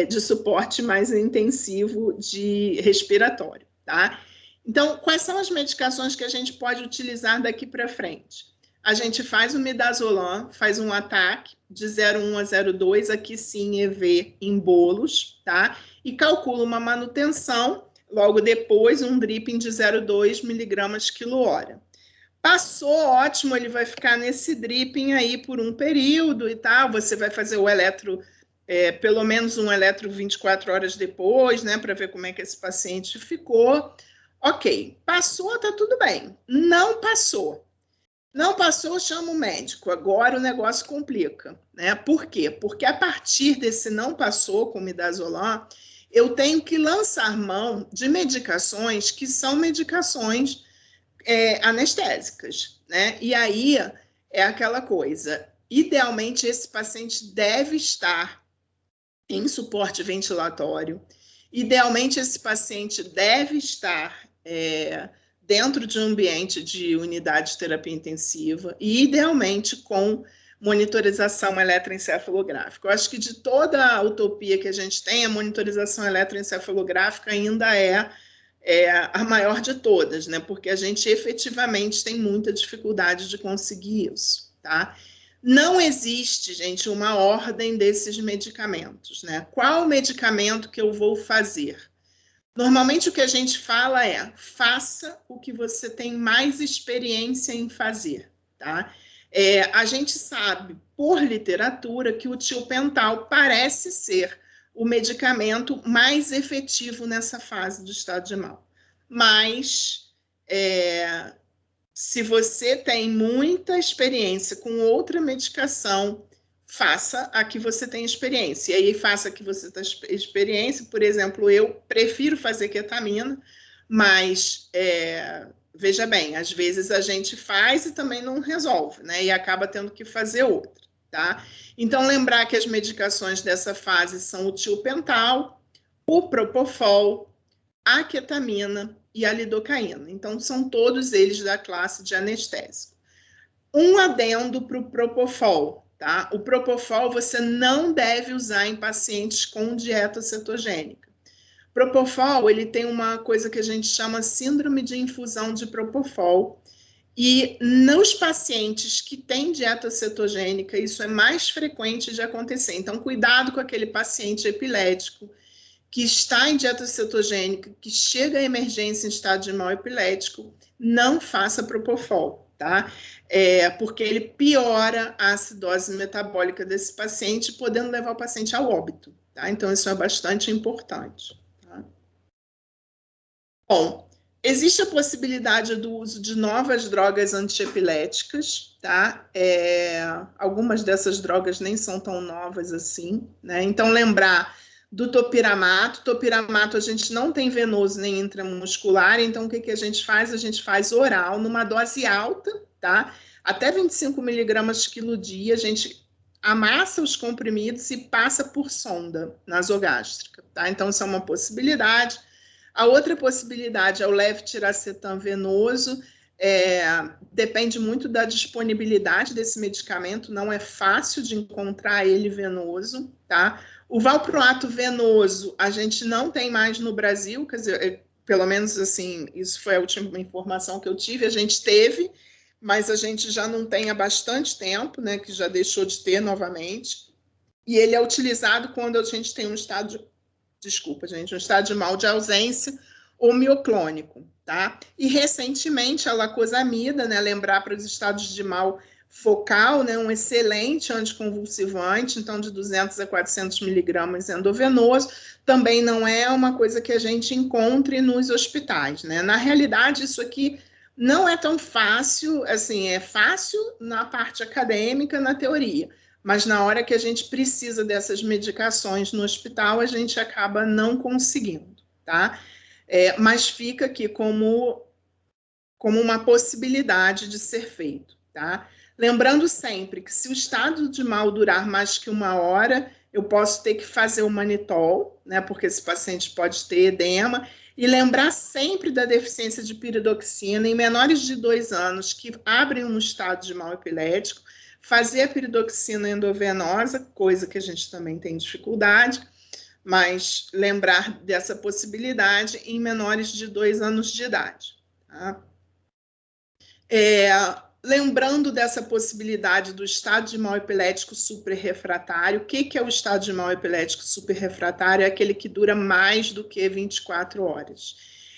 de suporte mais intensivo de respiratório, tá? Então, quais são as medicações que a gente pode utilizar daqui para frente? A gente faz o midazolam, faz um ataque de 0,1 a 0,2, aqui sim EV em bolos, tá? E calcula uma manutenção, logo depois um dripping de 0,2 miligramas quilo-hora. Passou, ótimo, ele vai ficar nesse dripping aí por um período e tal, você vai fazer o eletro, pelo menos um eletro 24 horas depois, né, para ver como é que esse paciente ficou. Ok, passou, tá tudo bem. Não passou. Não passou, chama o médico. Agora o negócio complica, né? Por quê? Porque a partir desse não passou com o midazolam, eu tenho que lançar mão de medicações que são medicações anestésicas, né? E aí é aquela coisa. Idealmente, esse paciente deve estar em suporte ventilatório. Idealmente, esse paciente deve estar dentro de um ambiente de unidade de terapia intensiva e, idealmente, com monitorização eletroencefalográfica. Eu acho que de toda a utopia que a gente tem, a monitorização eletroencefalográfica ainda é a maior de todas, né? Porque a gente efetivamente tem muita dificuldade de conseguir isso, tá? Não existe, gente, uma ordem desses medicamentos, né? Qual medicamento que eu vou fazer? Normalmente o que a gente fala é: faça o que você tem mais experiência em fazer, tá? A gente sabe, por literatura, que o tiopental parece ser o medicamento mais efetivo nessa fase do estado de mal. Mas, se você tem muita experiência com outra medicação, faça a que você tem experiência. E aí, faça a que você tem experiência. Por exemplo, eu prefiro fazer ketamina, mas, veja bem, às vezes a gente faz e também não resolve, né? E acaba tendo que fazer outra, tá? Então, lembrar que as medicações dessa fase são o tiopental, o propofol, a ketamina e a lidocaína. Então, são todos eles da classe de anestésico. Um adendo para o propofol, tá? O propofol você não deve usar em pacientes com dieta cetogênica. Propofol, ele tem uma coisa que a gente chama síndrome de infusão de propofol, e nos pacientes que têm dieta cetogênica, isso é mais frequente de acontecer. Então, cuidado com aquele paciente epilético que está em dieta cetogênica, que chega à emergência em estado de mal epilético, não faça propofol, tá? Porque ele piora a acidose metabólica desse paciente, podendo levar o paciente ao óbito, tá? Então, isso é bastante importante, tá? Bom, existe a possibilidade do uso de novas drogas antiepiléticas, tá? Algumas dessas drogas nem são tão novas assim, né? Então, lembrar do topiramato. Topiramato a gente não tem venoso nem intramuscular, então o que a gente faz? A gente faz oral, numa dose alta, tá? Até 25 miligramas quilo dia, a gente amassa os comprimidos e passa por sonda nasogástrica, tá? Então, isso é uma possibilidade. A outra possibilidade é o levetiracetam venoso. Depende muito da disponibilidade desse medicamento, não é fácil de encontrar ele venoso, tá? O valproato venoso a gente não tem mais no Brasil, quer dizer, pelo menos assim, isso foi a última informação que eu tive, a gente teve, mas a gente já não tem há bastante tempo, né, que já deixou de ter novamente, e ele é utilizado quando a gente tem um estado de mal de ausência ou mioclônico, tá? E recentemente a lacosamida, né, lembrar para os estados de mal focal, né, um excelente anticonvulsivante, então de 200 a 400 miligramas endovenoso, também não é uma coisa que a gente encontre nos hospitais, né? Na realidade, isso aqui não é tão fácil, assim, é fácil na parte acadêmica, na teoria, mas na hora que a gente precisa dessas medicações no hospital, a gente acaba não conseguindo, tá? Mas fica aqui como uma possibilidade de ser feito, tá? Lembrando sempre que se o estado de mal durar mais que 1 hora, eu posso ter que fazer o manitol, né? Porque esse paciente pode ter edema, e lembrar sempre da deficiência de piridoxina em menores de 2 anos que abrem um estado de mal epilético, fazer a piridoxina endovenosa, coisa que a gente também tem dificuldade. mas lembrar dessa possibilidade em menores de 2 anos de idade. Tá? Lembrando dessa possibilidade do estado de mal epilético superrefratário. O que é o estado de mal epilético superrefratário? É aquele que dura mais do que 24 horas.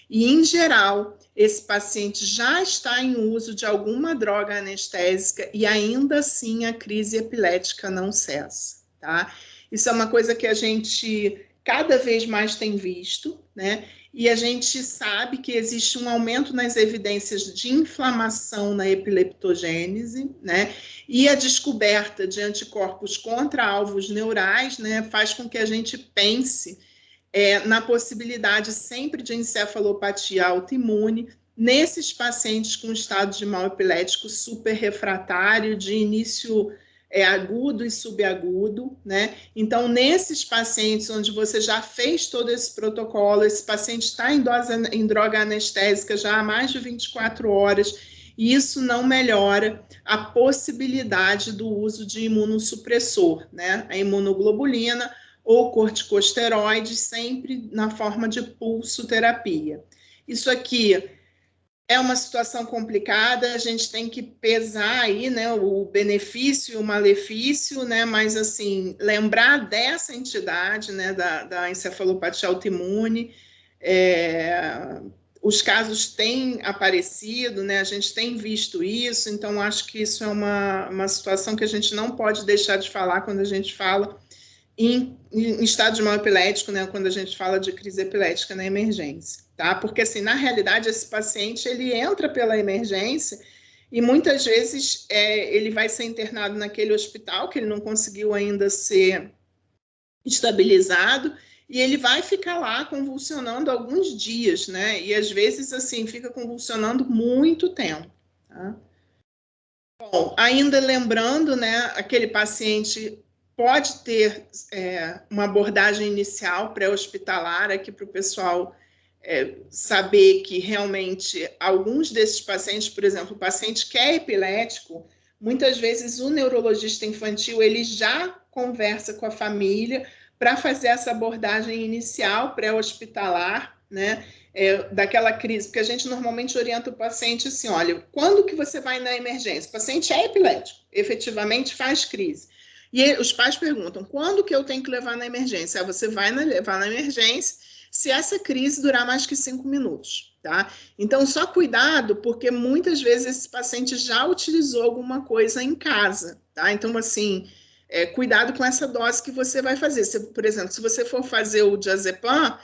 E, em geral, esse paciente já está em uso de alguma droga anestésica e ainda assim a crise epilética não cessa, tá? Isso é uma coisa que a gente cada vez mais tem visto, né? E a gente sabe que existe um aumento nas evidências de inflamação na epileptogênese, né? E a descoberta de anticorpos contra alvos neurais, né, faz com que a gente pense na possibilidade sempre de encefalopatia autoimune nesses pacientes com estado de mal epilético superrefratário, de início agudo e subagudo, né? Então, nesses pacientes onde você já fez todo esse protocolo, esse paciente está em droga anestésica já há mais de 24 horas, e isso não melhora a possibilidade do uso de imunossupressor, né? A imunoglobulina ou corticosteroides, sempre na forma de pulsoterapia. Isso aqui é uma situação complicada, a gente tem que pesar aí, né, o benefício e o malefício, né, mas, assim, lembrar dessa entidade, né, da encefalopatia autoimune, os casos têm aparecido, né, a gente tem visto isso, então acho que isso é uma situação que a gente não pode deixar de falar quando a gente fala em estado de mal epilético, né, quando a gente fala de crise epilética na emergência, tá? Porque, assim, na realidade, esse paciente, ele entra pela emergência e, muitas vezes, ele vai ser internado naquele hospital, que ele não conseguiu ainda ser estabilizado, e ele vai ficar lá convulsionando alguns dias, né? E, às vezes, assim, fica convulsionando muito tempo, tá? Bom, ainda lembrando, né, aquele paciente pode ter uma abordagem inicial pré-hospitalar aqui para o pessoal saber que realmente alguns desses pacientes, por exemplo, o paciente que é epilético, muitas vezes o neurologista infantil ele já conversa com a família para fazer essa abordagem inicial pré-hospitalar, né? Daquela crise, porque a gente normalmente orienta o paciente assim, olha, quando que você vai na emergência? O paciente é epilético, efetivamente faz crise. E os pais perguntam, quando que eu tenho que levar na emergência? Você vai levar na emergência se essa crise durar mais que 5 minutos, tá? Então, só cuidado, porque muitas vezes esse paciente já utilizou alguma coisa em casa, tá? Então, assim, cuidado com essa dose que você vai fazer. Por exemplo, se você for fazer o diazepam,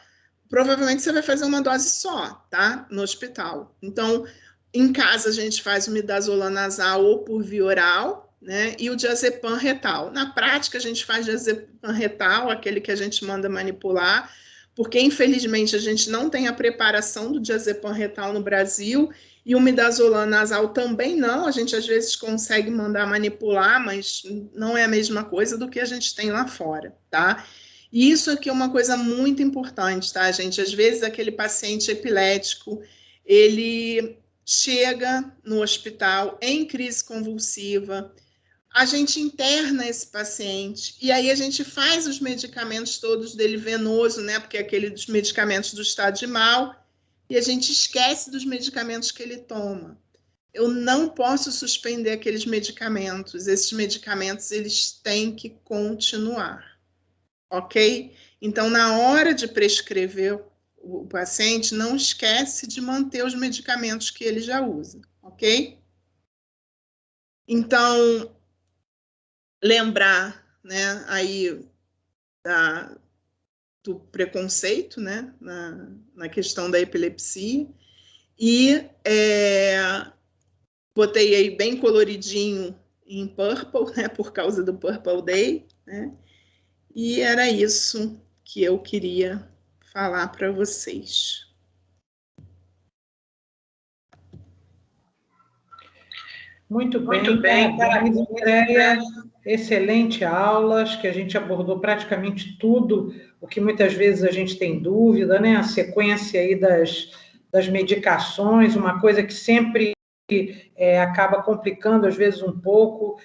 provavelmente você vai fazer uma dose só, tá? No hospital. Então, em casa a gente faz o midazolam nasal ou por via oral, né? E o diazepam retal. Na prática, a gente faz diazepam retal, aquele que a gente manda manipular, porque, infelizmente, a gente não tem a preparação do diazepam retal no Brasil, e o midazolam nasal também não. A gente, às vezes, consegue mandar manipular, mas não é a mesma coisa do que a gente tem lá fora, tá? E isso aqui é uma coisa muito importante, tá, gente? Às vezes, aquele paciente epilético, ele chega no hospital em crise convulsiva, a gente interna esse paciente e aí a gente faz os medicamentos todos dele venoso, né? Porque é aquele dos medicamentos do estado de mal, e a gente esquece dos medicamentos que ele toma. Eu não posso suspender aqueles medicamentos. Esses medicamentos, eles têm que continuar, ok? Então, na hora de prescrever o paciente, não esquece de manter os medicamentos que ele já usa, ok? Então, lembrar, né, aí do preconceito, né, na questão da epilepsia, e botei aí bem coloridinho em purple, né, por causa do Purple Day, né, e era isso que eu queria falar para vocês. Muito bem, parabéns, Andréia. Excelente aula, acho que a gente abordou praticamente tudo o que muitas vezes a gente tem dúvida, né? A sequência aí das medicações, uma coisa que sempre acaba complicando, às vezes, um pouco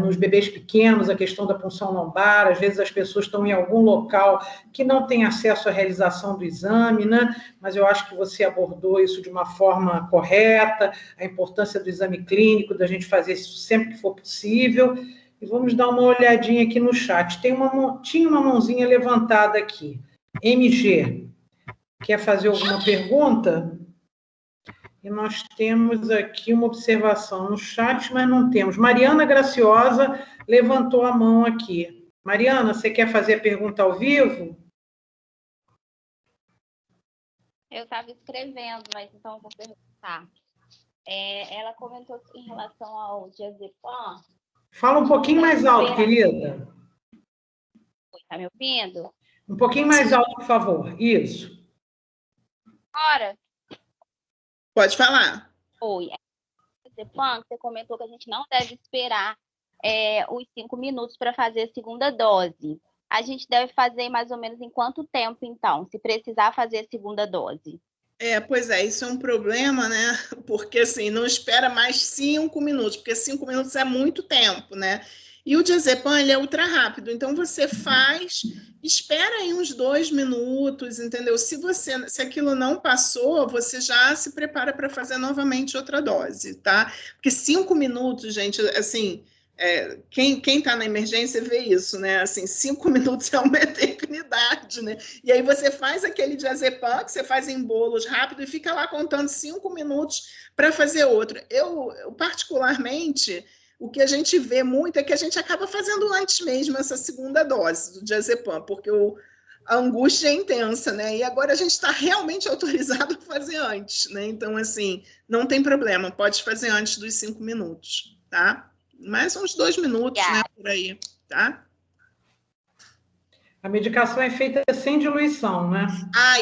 nos bebês pequenos, a questão da punção lombar. Às vezes as pessoas estão em algum local que não tem acesso à realização do exame, né? Mas eu acho que você abordou isso de uma forma correta, a importância do exame clínico, da gente fazer isso sempre que for possível. E vamos dar uma olhadinha aqui no chat. Tinha uma mãozinha levantada aqui. MG, quer fazer alguma pergunta? E nós temos aqui uma observação no chat, mas não temos. Mariana Graciosa levantou a mão aqui. Mariana, você quer fazer a pergunta ao vivo? Eu estava escrevendo, mas então eu vou perguntar. Ela comentou em relação ao diazepam. Fala um pouquinho mais alto, querida. Está me ouvindo? Um pouquinho mais alto, por favor. Isso. Ora. Pode falar. Oi. Você comentou que a gente não deve esperar os 5 minutos para fazer a segunda dose. A gente deve fazer mais ou menos em quanto tempo, então, se precisar fazer a segunda dose? Pois é, isso é um problema, né? Porque, assim, não espera mais 5 minutos, porque 5 minutos é muito tempo, né? E o diazepam, ele é ultra rápido, então você faz, espera aí uns 2 minutos, entendeu? Se aquilo não passou, você já se prepara para fazer novamente outra dose, tá? Porque 5 minutos, gente, assim, quem está na emergência vê isso, né? Assim, 5 minutos é uma eternidade, né? E aí você faz aquele diazepam, que você faz em bolos rápido e fica lá contando 5 minutos para fazer outro. Eu particularmente, o que a gente vê muito é que a gente acaba fazendo antes mesmo essa segunda dose do diazepam, porque a angústia é intensa, né? E agora a gente está realmente autorizado a fazer antes, né? Então, assim, não tem problema, pode fazer antes dos 5 minutos, tá? Mais uns 2 minutos, né, por aí, tá? A medicação é feita sem diluição, né?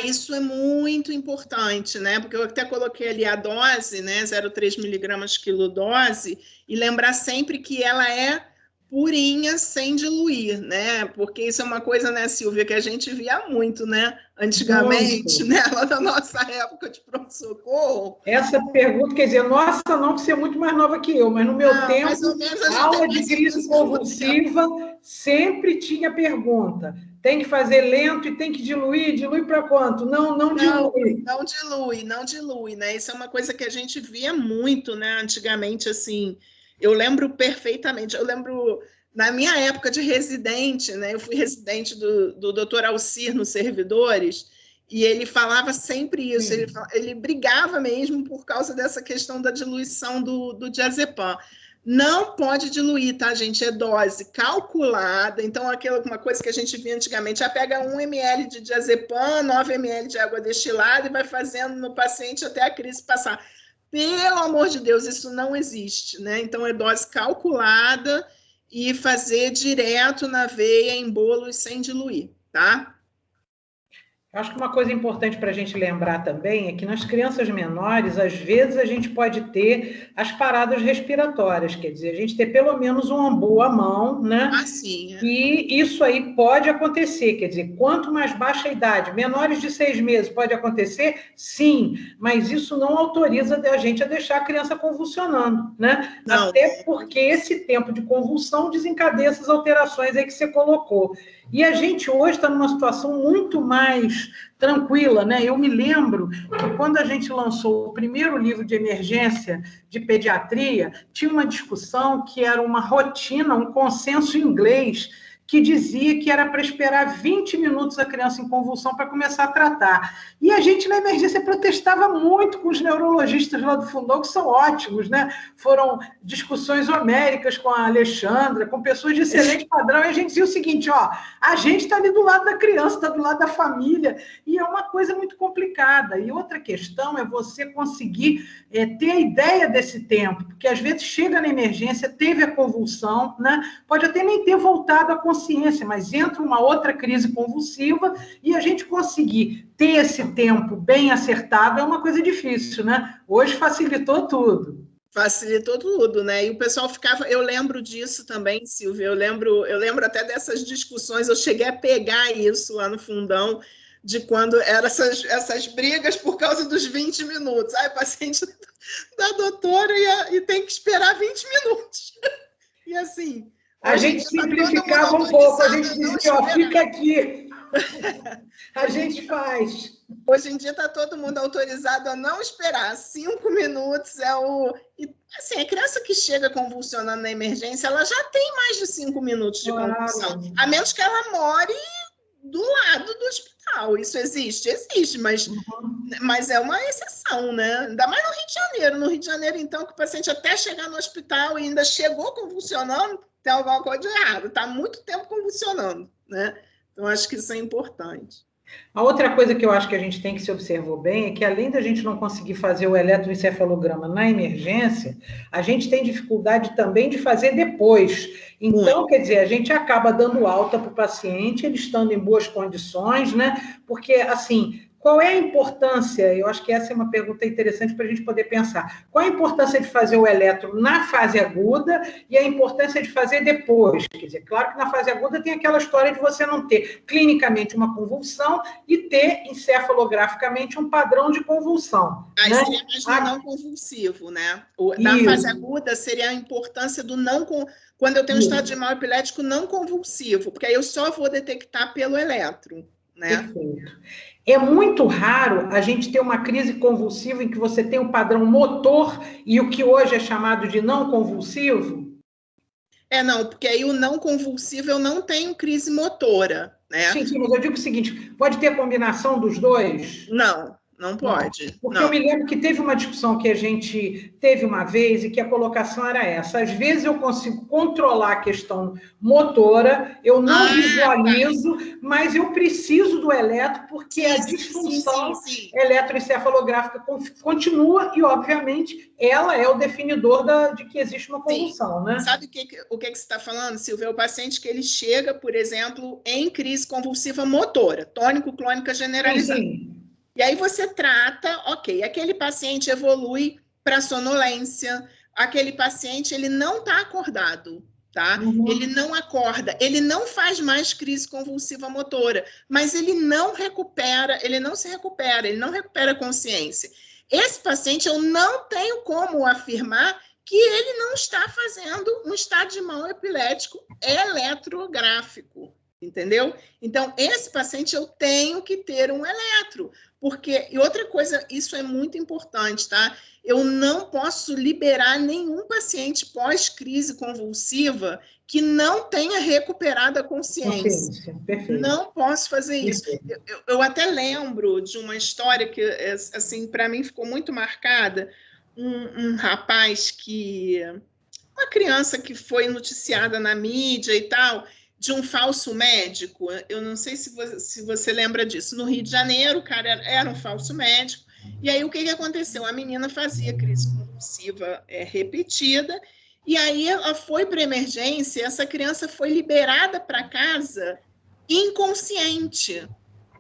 Isso é muito importante, né? Porque eu até coloquei ali a dose, né? 0,3 miligramas quilodose, e lembrar sempre que ela é purinha, sem diluir, né? Porque isso é uma coisa, né, Silvia, que a gente via muito, né? Antigamente, né? Lá na nossa época de pronto-socorro. Essa pergunta, quer dizer, nossa, não, que você é muito mais nova que eu, mas no meu tempo, mais ou menos, aula de crise convulsiva, sempre tinha pergunta. Tem que fazer lento e tem que diluir. Dilui para quanto? Não dilui. Não dilui, né? Isso é uma coisa que a gente via muito, né? Antigamente, assim, eu lembro perfeitamente. Eu lembro, na minha época de residente, né? Eu fui residente do Dr. Alcir nos Servidores, e ele falava sempre isso. Ele brigava mesmo por causa dessa questão da diluição do diazepam. Não pode diluir, tá, gente? É dose calculada. Então, uma coisa que a gente via antigamente, pega 1 ml de diazepam, 9 ml de água destilada e vai fazendo no paciente até a crise passar. Pelo amor de Deus, isso não existe, né? Então, é dose calculada e fazer direto na veia, em bolos, sem diluir, tá? Acho que uma coisa importante para a gente lembrar também é que nas crianças menores, às vezes, a gente pode ter as paradas respiratórias, quer dizer, a gente ter pelo menos um ambu à mão, né? Sim. E isso aí pode acontecer, quer dizer, quanto mais baixa a idade, menores de 6 meses, pode acontecer? Sim, mas isso não autoriza a gente a deixar a criança convulsionando, né? Não. Até porque esse tempo de convulsão desencadeia essas alterações aí que você colocou. E a gente hoje está numa situação muito mais tranquila, né? Eu me lembro que quando a gente lançou o primeiro livro de emergência de pediatria, tinha uma discussão que era uma rotina, um consenso inglês, que dizia que era para esperar 20 minutos a criança em convulsão para começar a tratar. E a gente, na emergência, protestava muito com os neurologistas lá do Fundão, que são ótimos, né? Foram discussões homéricas com a Alexandra, com pessoas de excelente padrão, e a gente dizia o seguinte, a gente está ali do lado da criança, está do lado da família, e é uma coisa muito complicada. E outra questão é você conseguir ter a ideia desse tempo, porque às vezes chega na emergência, teve a convulsão, né? Pode até nem ter voltado à consciência, mas entra uma outra crise convulsiva e a gente conseguir ter esse tempo bem acertado é uma coisa difícil, né? Hoje facilitou tudo. Facilitou tudo, né? E o pessoal ficava... Eu lembro disso também, Silvia. Eu lembro até dessas discussões. Eu cheguei a pegar isso lá no Fundão, de quando eram essas brigas por causa dos 20 minutos. O paciente da doutora e tem que esperar 20 minutos. E assim... A gente simplificava um pouco, a gente dizia, ó, fica aqui. A gente faz. Hoje em dia está todo mundo autorizado a não esperar. 5 minutos é o... E, assim, a criança que chega convulsionando na emergência, ela já tem mais de 5 minutos de convulsão. A menos que ela more do lado do hospital. Isso existe? Existe, mas é uma exceção, né? Ainda mais no Rio de Janeiro. No Rio de Janeiro, então, que o paciente até chegar no hospital e ainda chegou convulsionando, tem alguma coisa de errado. Está há muito tempo convulsionando, né? Então, acho que isso é importante. A outra coisa que eu acho que a gente tem que se observar bem é que, além da gente não conseguir fazer o eletroencefalograma na emergência, a gente tem dificuldade também de fazer depois. Então, quer dizer, a gente acaba dando alta para o paciente, ele estando em boas condições, né? Porque, assim, qual é a importância? Eu acho que essa é uma pergunta interessante para a gente poder pensar. Qual a importância de fazer o eletro na fase aguda e a importância de fazer depois? Quer dizer, claro que na fase aguda tem aquela história de você não ter clinicamente uma convulsão e ter encefalograficamente um padrão de convulsão. Aí né? seria mais no não convulsivo, né? Na fase aguda seria a importância do não... Quando eu tenho um estado de mal epilético não convulsivo, porque aí eu só vou detectar pelo eletro, né? Perfeito. É muito raro a gente ter uma crise convulsiva em que você tem um padrão motor e o que hoje é chamado de não convulsivo? Não, porque aí o não convulsivo eu não tenho crise motora, né? Sim, mas eu digo o seguinte, pode ter a combinação dos dois? Não pode. Porque eu me lembro que teve uma discussão que a gente teve uma vez e que a colocação era essa. Às vezes eu consigo controlar a questão motora, eu não visualizo, mas eu preciso do eletro porque a disfunção eletroencefalográfica continua e, obviamente, ela é o definidor de que existe uma convulsão, né? Sabe o que você está falando, Silvia? É o paciente que ele chega, por exemplo, em crise convulsiva motora, tônico-clônica generalizada. Sim. E aí você trata, ok, aquele paciente evolui para sonolência, aquele paciente ele não está acordado, tá? Ele não acorda, ele não faz mais crise convulsiva motora, mas ele não se recupera, ele não recupera a consciência. Esse paciente eu não tenho como afirmar que ele não está fazendo um estado de mal epilético eletrográfico. Entendeu? Então, esse paciente eu tenho que ter um eletro, porque, e outra coisa, isso é muito importante, tá? Eu não posso liberar nenhum paciente pós-crise convulsiva que não tenha recuperado a consciência. Perfeito. Não posso fazer isso. Eu até lembro de uma história que, assim, para mim ficou muito marcada, um rapaz uma criança que foi noticiada na mídia e tal, de um falso médico. Eu não sei se você lembra disso. No Rio de Janeiro, o cara era um falso médico. E aí, o que aconteceu? A menina fazia crise convulsiva repetida, e aí ela foi para a emergência, essa criança foi liberada para casa inconsciente.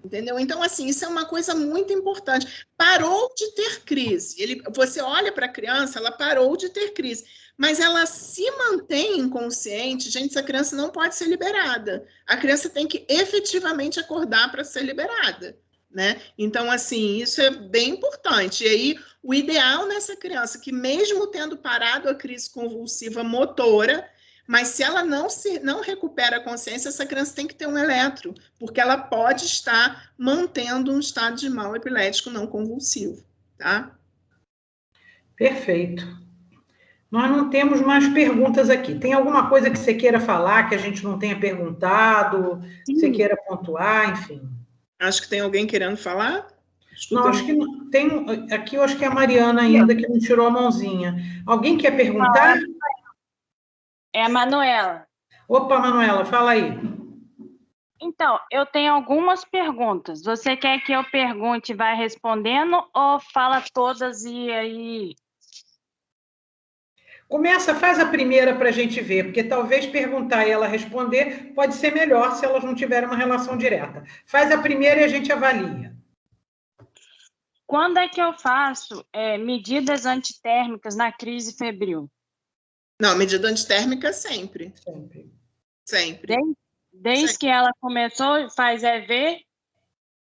Entendeu? Então, assim, isso é uma coisa muito importante. Parou de ter crise. Você olha para a criança, ela parou de ter crise, mas ela se mantém inconsciente. Gente, essa criança não pode ser liberada. A criança tem que efetivamente acordar para ser liberada, né? Então, assim, isso é bem importante. E aí, o ideal nessa criança, que mesmo tendo parado a crise convulsiva motora, mas se ela não recupera a consciência, essa criança tem que ter um eletro, porque ela pode estar mantendo um estado de mal epilético não convulsivo, tá? Perfeito. Nós não temos mais perguntas aqui. Tem alguma coisa que você queira falar, que a gente não tenha perguntado, que você queira pontuar, enfim? Acho que tem alguém querendo falar? Não, acho que não. Tem, aqui eu acho que é a Mariana ainda que não tirou a mãozinha. Alguém quer perguntar? É a Manuela. Opa, Manuela, fala aí. Então, eu tenho algumas perguntas. Você quer que eu pergunte e vai respondendo ou fala todas e aí... Faz a primeira para a gente ver, porque talvez perguntar e ela responder pode ser melhor se elas não tiverem uma relação direta. Faz a primeira e a gente avalia. Quando é que eu faço medidas antitérmicas na crise febril? Não, medida antitérmica sempre. Sempre. Desde que ela começou, faz EV?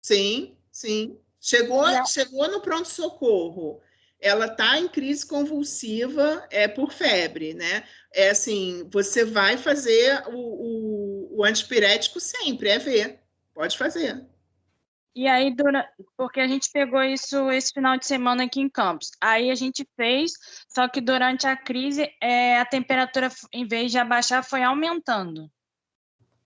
Sim. Chegou no pronto-socorro. ela está em crise convulsiva por febre, né? É assim, você vai fazer o antipirético sempre, ver, pode fazer. E aí, porque a gente pegou isso esse final de semana aqui em Campos. Aí a gente fez, só que durante a crise, a temperatura, em vez de abaixar, foi aumentando.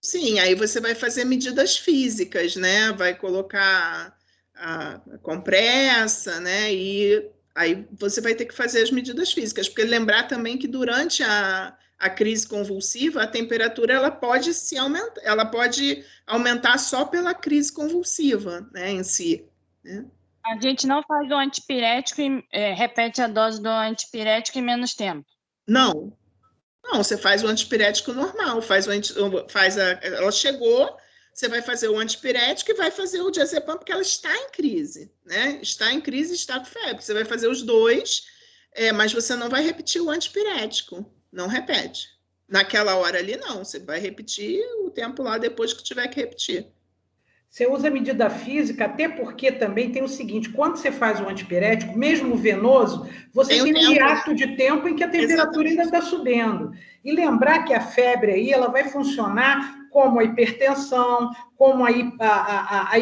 Sim, aí você vai fazer medidas físicas, né? Vai colocar a compressa, né? E aí você vai ter que fazer as medidas físicas, porque lembrar também que durante a crise convulsiva, a temperatura ela pode aumentar só pela crise convulsiva, né, em si, né? A gente não faz o antipirético e repete a dose do antipirético em menos tempo. Não, você faz o antipirético normal, ela chegou, você vai fazer o antipirético e vai fazer o diazepam, porque ela está em crise, né? Está em crise, está com febre. Você vai fazer os dois, mas você não vai repetir o antipirético. Não repete. Naquela hora ali, não. Você vai repetir o tempo lá depois que tiver que repetir. Você usa medida física, até porque também tem o seguinte, quando você faz o antipirético, mesmo venoso, você tem um hiato de tempo em que a temperatura ainda está subindo. E lembrar que a febre aí, ela vai funcionar como a hipertensão, como a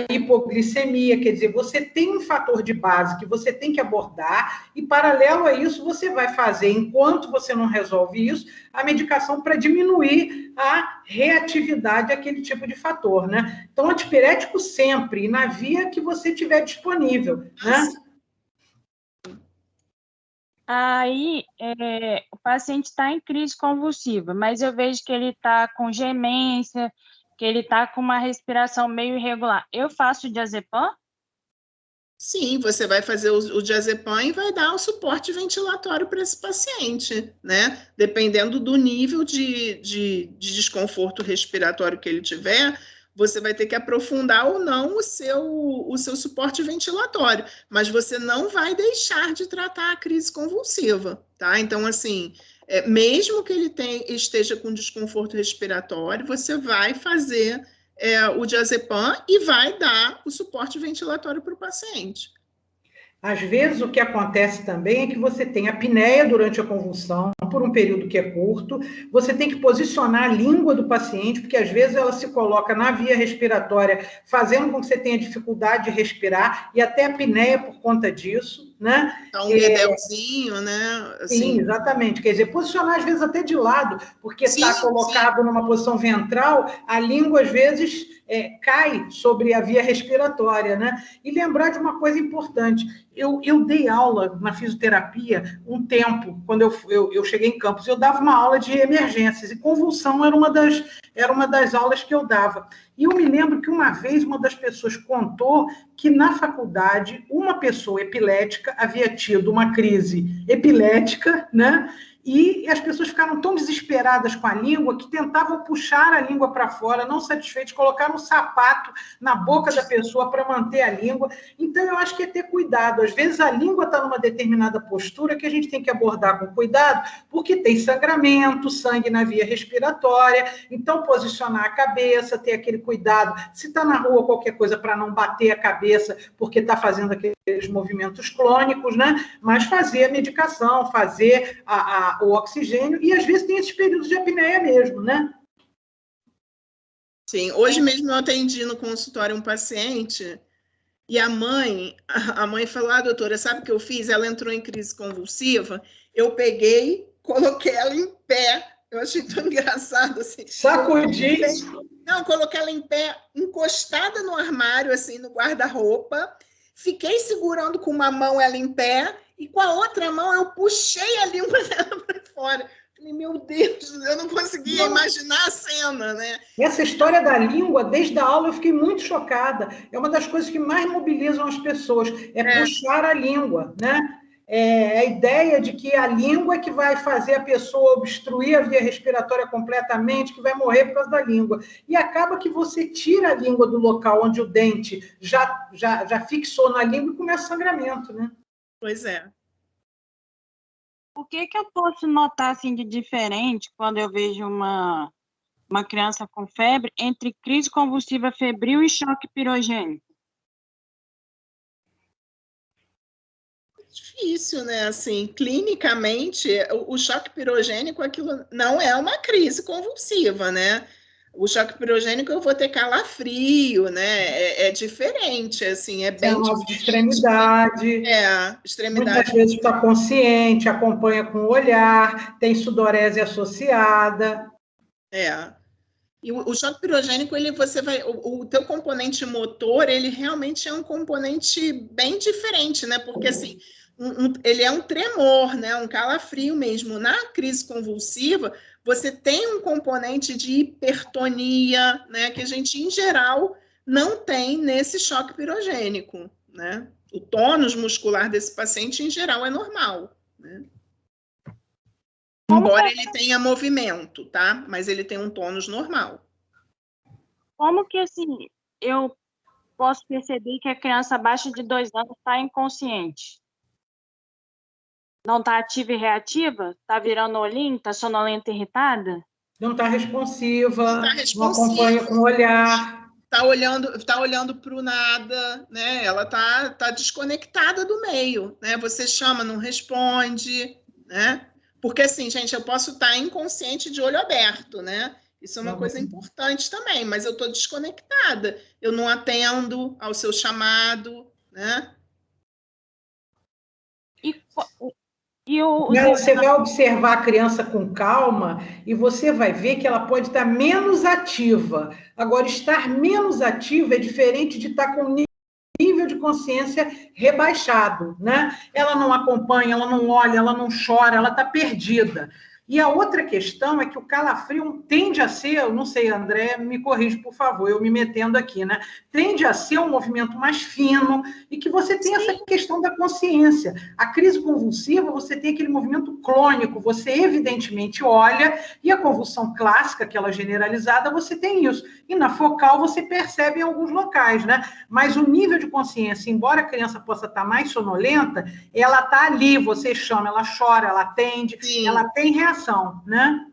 hipoglicemia, quer dizer, você tem um fator de base que você tem que abordar e, paralelo a isso, você vai fazer, enquanto você não resolve isso, a medicação para diminuir a reatividade daquele tipo de fator, né? Então, antipirético sempre, e na via que você tiver disponível, né? Aí, o paciente está em crise convulsiva, mas eu vejo que ele está com gemência, que ele está com uma respiração meio irregular. Eu faço diazepam? Sim, você vai fazer o diazepam e vai dar o suporte ventilatório para esse paciente, né? Dependendo do nível de desconforto respiratório que ele tiver, você vai ter que aprofundar ou não o seu suporte ventilatório, mas você não vai deixar de tratar a crise convulsiva, tá? Então, assim, mesmo que ele esteja com desconforto respiratório, você vai fazer o diazepam e vai dar o suporte ventilatório para o paciente. Às vezes, o que acontece também é que você tem apneia durante a convulsão, por um período que é curto, você tem que posicionar a língua do paciente, porque às vezes ela se coloca na via respiratória, fazendo com que você tenha dificuldade de respirar, e até apneia por conta disso, né? Tá um bedelzinho, né? Assim. Sim, exatamente. Quer dizer, posicionar às vezes até de lado, porque está colocado numa posição ventral, a língua às vezes cai sobre a via respiratória, né? E lembrar de uma coisa importante, eu dei aula na fisioterapia um tempo, quando eu cheguei em Campos, eu dava uma aula de emergências, e convulsão era uma das aulas que eu dava. E eu me lembro que uma vez uma das pessoas contou que na faculdade uma pessoa epilética havia tido uma crise epilética, né? E as pessoas ficaram tão desesperadas com a língua que tentavam puxar a língua para fora, não satisfeitos, colocaram um sapato na boca da pessoa para manter a língua. Então, eu acho que é ter cuidado. Às vezes, a língua está numa determinada postura que a gente tem que abordar com cuidado, porque tem sangramento, sangue na via respiratória. Então, posicionar a cabeça, ter aquele cuidado. Se está na rua, qualquer coisa, para não bater a cabeça, porque está fazendo aqueles movimentos clônicos, né? Mas fazer a medicação, fazer o oxigênio, e às vezes tem esses períodos de apneia mesmo, né? Sim, hoje mesmo eu atendi no consultório um paciente e a mãe falou, doutora, sabe o que eu fiz? Ela entrou em crise convulsiva, eu peguei, coloquei ela em pé, eu achei tão engraçado, assim. Sacudi. Não, coloquei ela em pé, encostada no armário, assim, no guarda-roupa, fiquei segurando com uma mão ela em pé, e com a outra mão eu puxei a língua dela para fora. Falei, meu Deus, eu não conseguia imaginar a cena, né? Essa história da língua, desde a aula, eu fiquei muito chocada. É uma das coisas que mais mobilizam as pessoas, puxar a língua, né? A ideia de que a língua é que vai fazer a pessoa obstruir a via respiratória completamente, que vai morrer por causa da língua. E acaba que você tira a língua do local onde o dente já fixou na língua e começa o sangramento, né? Pois é. O que eu posso notar assim, de diferente quando eu vejo uma criança com febre entre crise convulsiva febril e choque pirogênico? difícil, né? Assim, clinicamente, o choque pirogênico, aquilo não é uma crise convulsiva, né? O choque pirogênico eu vou ter calafrio, né? É diferente, assim, é bem Sinal de diferente. extremidade. Extremidade. Muitas vezes está consciente, acompanha com o olhar, tem sudorese associada. E o choque pirogênico, você vai, o teu componente motor, ele realmente é um componente bem diferente, né? Porque assim, ele é um tremor, né? Um calafrio mesmo. Na crise convulsiva, você tem um componente de hipertonia, né? Que a gente, em geral, não tem nesse choque pirogênico, né? O tônus muscular desse paciente, em geral, é normal, né? Embora ele tenha movimento, tá? Mas ele tem um tônus normal. Como que, assim, eu posso perceber que a criança abaixo de 2 anos está inconsciente? Não está ativa e reativa? Está virando olhinho? Está sonolenta e irritada? Não está responsiva, Não tá responsiva. Não acompanha com o olhar. Tá olhando para o nada, né? Ela tá desconectada do meio, né? Você chama, não responde, né? Porque assim, gente, eu posso estar inconsciente de olho aberto, né? Isso é uma coisa importante também, mas eu estou desconectada. Eu não atendo ao seu chamado, né? Você vai observar a criança com calma e você vai ver que ela pode estar menos ativa. Agora, estar menos ativa é diferente de estar com nível de consciência rebaixado, né? Ela não acompanha, ela não olha, ela não chora, ela está perdida. E a outra questão é que o calafrio tende a ser, eu não sei, André, me corrige, por favor, eu me metendo aqui, né? Tende a ser um movimento mais fino e que você tem essa questão da consciência. A crise convulsiva, você tem aquele movimento clônico, você evidentemente olha, e a convulsão clássica, aquela generalizada, você tem isso. E na focal você percebe em alguns locais, né? Mas o nível de consciência, embora a criança possa estar mais sonolenta, ela está ali, você chama, ela chora, ela atende, ela tem reação. Né?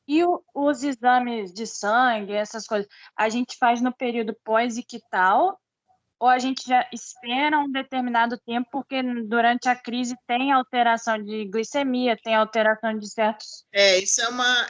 E os exames de sangue, essas coisas, a gente faz no período pós-ictal ou a gente já espera um determinado tempo porque durante a crise tem alteração de glicemia, tem alteração de certos... Isso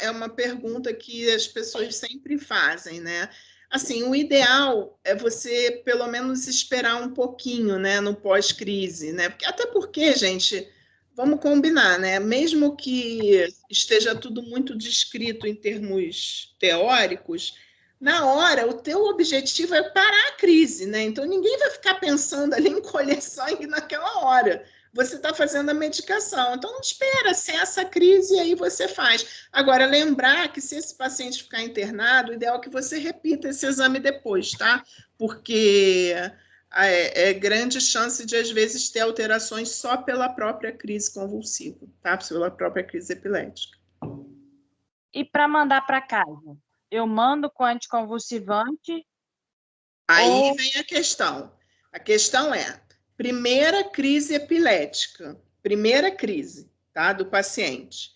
é uma pergunta que as pessoas sempre fazem, né? Assim, o ideal é você, pelo menos, esperar um pouquinho, né, no pós-crise, né? Até porque, gente... Vamos combinar, né? Mesmo que esteja tudo muito descrito em termos teóricos, na hora, o teu objetivo é parar a crise, né? Então, ninguém vai ficar pensando ali em colher sangue naquela hora. Você está fazendo a medicação. Então, não espera, cessa a crise e aí você faz. Agora, lembrar que se esse paciente ficar internado, o ideal é que você repita esse exame depois, tá? Porque... é grande chance de, às vezes, ter alterações só pela própria crise convulsiva, tá? Pela própria crise epilética. E para mandar para casa? Eu mando com anticonvulsivante? Aí vem a questão. A questão é, primeira crise epilética, primeira crise, tá? Do paciente.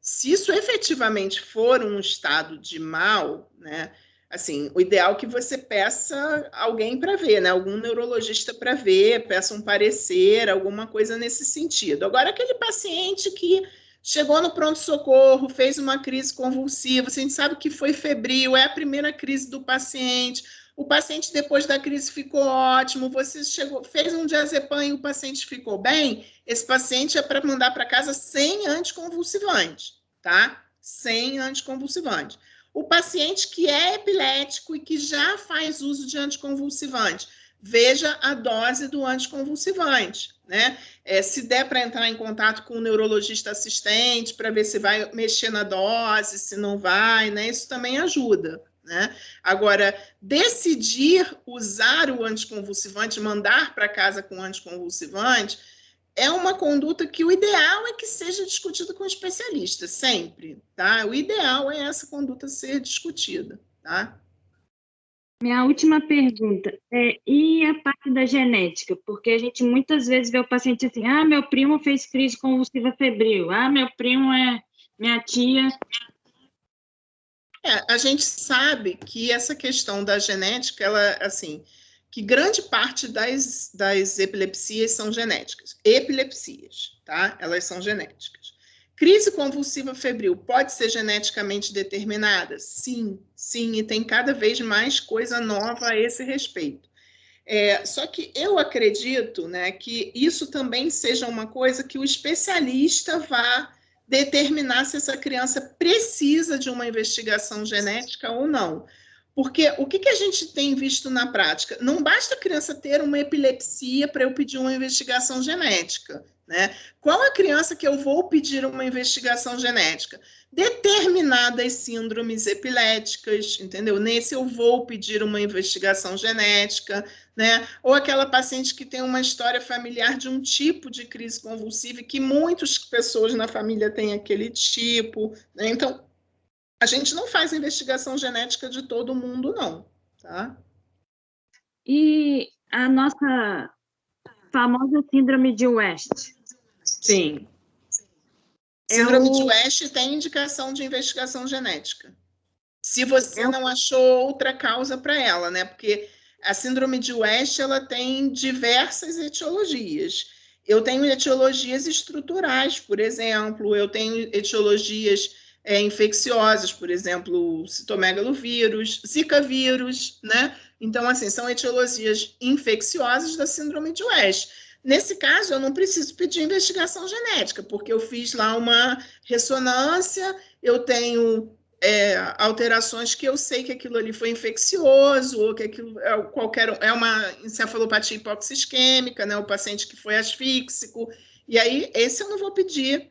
Se isso efetivamente for um estado de mal, né? Assim, o ideal é que você peça alguém para ver, né? Algum neurologista para ver, peça um parecer, alguma coisa nesse sentido. Agora, aquele paciente que chegou no pronto-socorro, fez uma crise convulsiva, a gente sabe que foi febril, é a primeira crise do paciente, o paciente depois da crise ficou ótimo, você fez um diazepam e o paciente ficou bem, esse paciente é para mandar para casa sem anticonvulsivante, tá? Sem anticonvulsivante. O paciente que é epilético e que já faz uso de anticonvulsivante, veja a dose do anticonvulsivante, né? Se der para entrar em contato com o neurologista assistente para ver se vai mexer na dose, se não vai, né? Isso também ajuda, né? Agora, decidir usar o anticonvulsivante, mandar para casa com o anticonvulsivante, é uma conduta que o ideal é que seja discutida com o especialista, sempre, tá? O ideal é essa conduta ser discutida, tá? Minha última pergunta e a parte da genética? Porque a gente muitas vezes vê o paciente assim, meu primo fez crise convulsiva febril, meu primo minha tia... A gente sabe que essa questão da genética, ela, assim, que grande parte das epilepsias são genéticas. Epilepsias, tá? Elas são genéticas. Crise convulsiva febril pode ser geneticamente determinada? Sim, sim, e tem cada vez mais coisa nova a esse respeito. Só que eu acredito, né, que isso também seja uma coisa que o especialista vá determinar se essa criança precisa de uma investigação genética ou não. Porque o que a gente tem visto na prática? Não basta a criança ter uma epilepsia para eu pedir uma investigação genética, né? Qual a criança que eu vou pedir uma investigação genética? Determinadas síndromes epiléticas, entendeu? Nesse eu vou pedir uma investigação genética, né? Ou aquela paciente que tem uma história familiar de um tipo de crise convulsiva e que muitas pessoas na família têm aquele tipo, né? Então, a gente não faz investigação genética de todo mundo, não, tá? E a nossa famosa síndrome de West? Sim. Síndrome de West tem indicação de investigação genética. Se você não achou outra causa para ela, né? Porque a síndrome de West, ela tem diversas etiologias. Eu tenho etiologias estruturais, por exemplo, eu tenho etiologias infecciosas, por exemplo, citomegalovírus, zika vírus, né? Então, assim, são etiologias infecciosas da síndrome de West. Nesse caso, eu não preciso pedir investigação genética, porque eu fiz lá uma ressonância, eu tenho alterações que eu sei que aquilo ali foi infeccioso, ou que aquilo é uma encefalopatia hipoxisquêmica, né? O paciente que foi asfíxico, e aí esse eu não vou pedir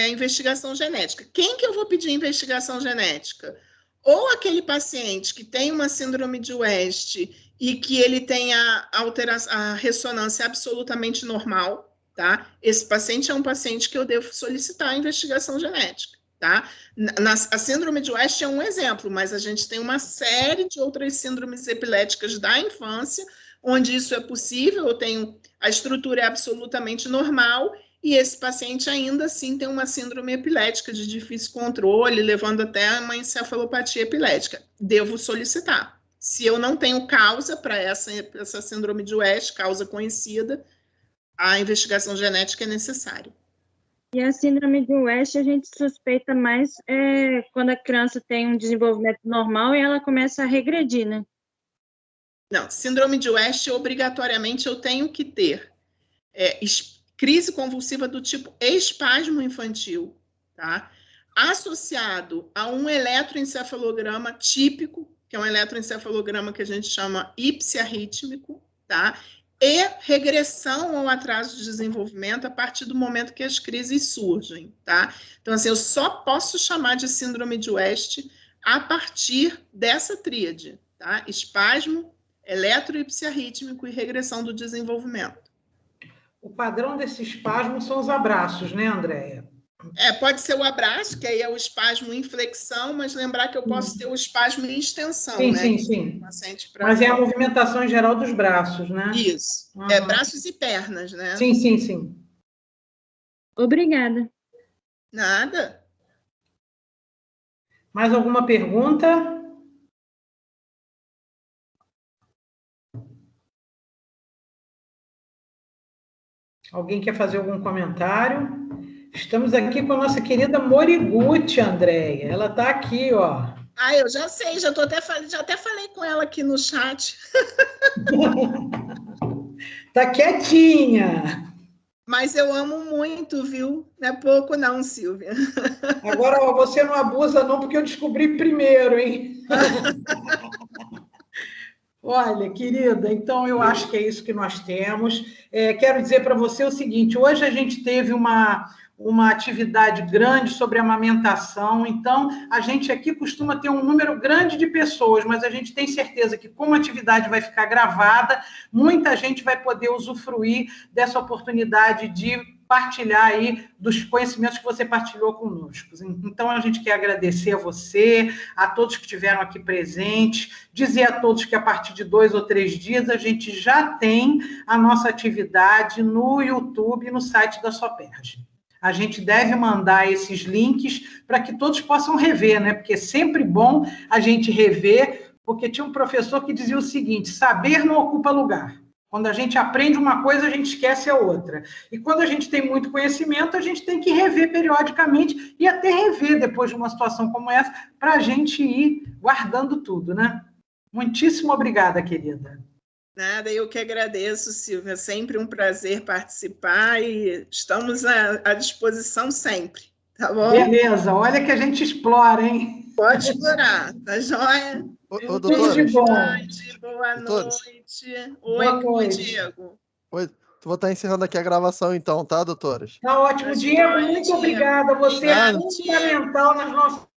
investigação genética. Quem que eu vou pedir investigação genética? Ou aquele paciente que tem uma síndrome de West e que ele tem a ressonância absolutamente normal, tá? Esse paciente é um paciente que eu devo solicitar a investigação genética, tá? A síndrome de West é um exemplo, mas a gente tem uma série de outras síndromes epiléticas da infância, onde isso é possível, a estrutura é absolutamente normal, e esse paciente ainda assim tem uma síndrome epilética de difícil controle, levando até uma encefalopatia epilética. Devo solicitar. Se eu não tenho causa para essa síndrome de West, causa conhecida, a investigação genética é necessária. E a síndrome de West a gente suspeita mais quando a criança tem um desenvolvimento normal e ela começa a regredir, né? Não, síndrome de West, obrigatoriamente, eu tenho que ter crise convulsiva do tipo espasmo infantil, tá? Associado a um eletroencefalograma típico, que é um eletroencefalograma que a gente chama ipsiarrítmico, tá? E regressão ao atraso de desenvolvimento a partir do momento que as crises surgem, tá? Então, assim, eu só posso chamar de síndrome de West a partir dessa tríade, tá? Espasmo, eletroipsiarrítmico e regressão do desenvolvimento. O padrão desse espasmo são os abraços, né, Andréia? Pode ser o abraço, que aí é o espasmo em flexão, mas lembrar que eu posso ter o espasmo em extensão, sim, né? Sim. Mas é a movimentação em geral dos braços, né? Isso. Braços e pernas, né? Sim. Obrigada. Nada. Mais alguma pergunta? Alguém quer fazer algum comentário? Estamos aqui com a nossa querida Moriguchi, Andréia. Ela está aqui, ó. Eu já sei, já até falei com ela aqui no chat. Tá quietinha. Mas eu amo muito, viu? Não é pouco não, Silvia. Agora, ó, você não abusa não, porque eu descobri primeiro, hein? Olha, querida, então eu acho que é isso que nós temos. Quero dizer para você o seguinte, hoje a gente teve uma atividade grande sobre amamentação, então a gente aqui costuma ter um número grande de pessoas, mas a gente tem certeza que como a atividade vai ficar gravada, muita gente vai poder usufruir dessa oportunidade de partilhar aí dos conhecimentos que você partilhou conosco. Então, a gente quer agradecer a você, a todos que estiveram aqui presentes, dizer a todos que a partir de 2 ou 3 dias a gente já tem a nossa atividade no YouTube e no site da Soperge. A gente deve mandar esses links para que todos possam rever, né? Porque é sempre bom a gente rever porque tinha um professor que dizia o seguinte: saber não ocupa lugar. Quando a gente aprende uma coisa, a gente esquece a outra. E quando a gente tem muito conhecimento, a gente tem que rever periodicamente e até rever depois de uma situação como essa, para a gente ir guardando tudo, né? Muitíssimo obrigada, querida. Nada, eu que agradeço, Silvia. Sempre um prazer participar e estamos à disposição sempre, tá bom? Beleza, olha que a gente explora, hein? Pode explorar, tá joia? Ô, doutora. Tudo de bom. Boa Doutores. noite. Boa Oi, noite. Diego. Oi, vou estar encerrando aqui a gravação então, tá, doutoras? Tá ótimo, Tá Diego. joia, Muito Diego. obrigada. Você é Obrigada, fundamental nas nossas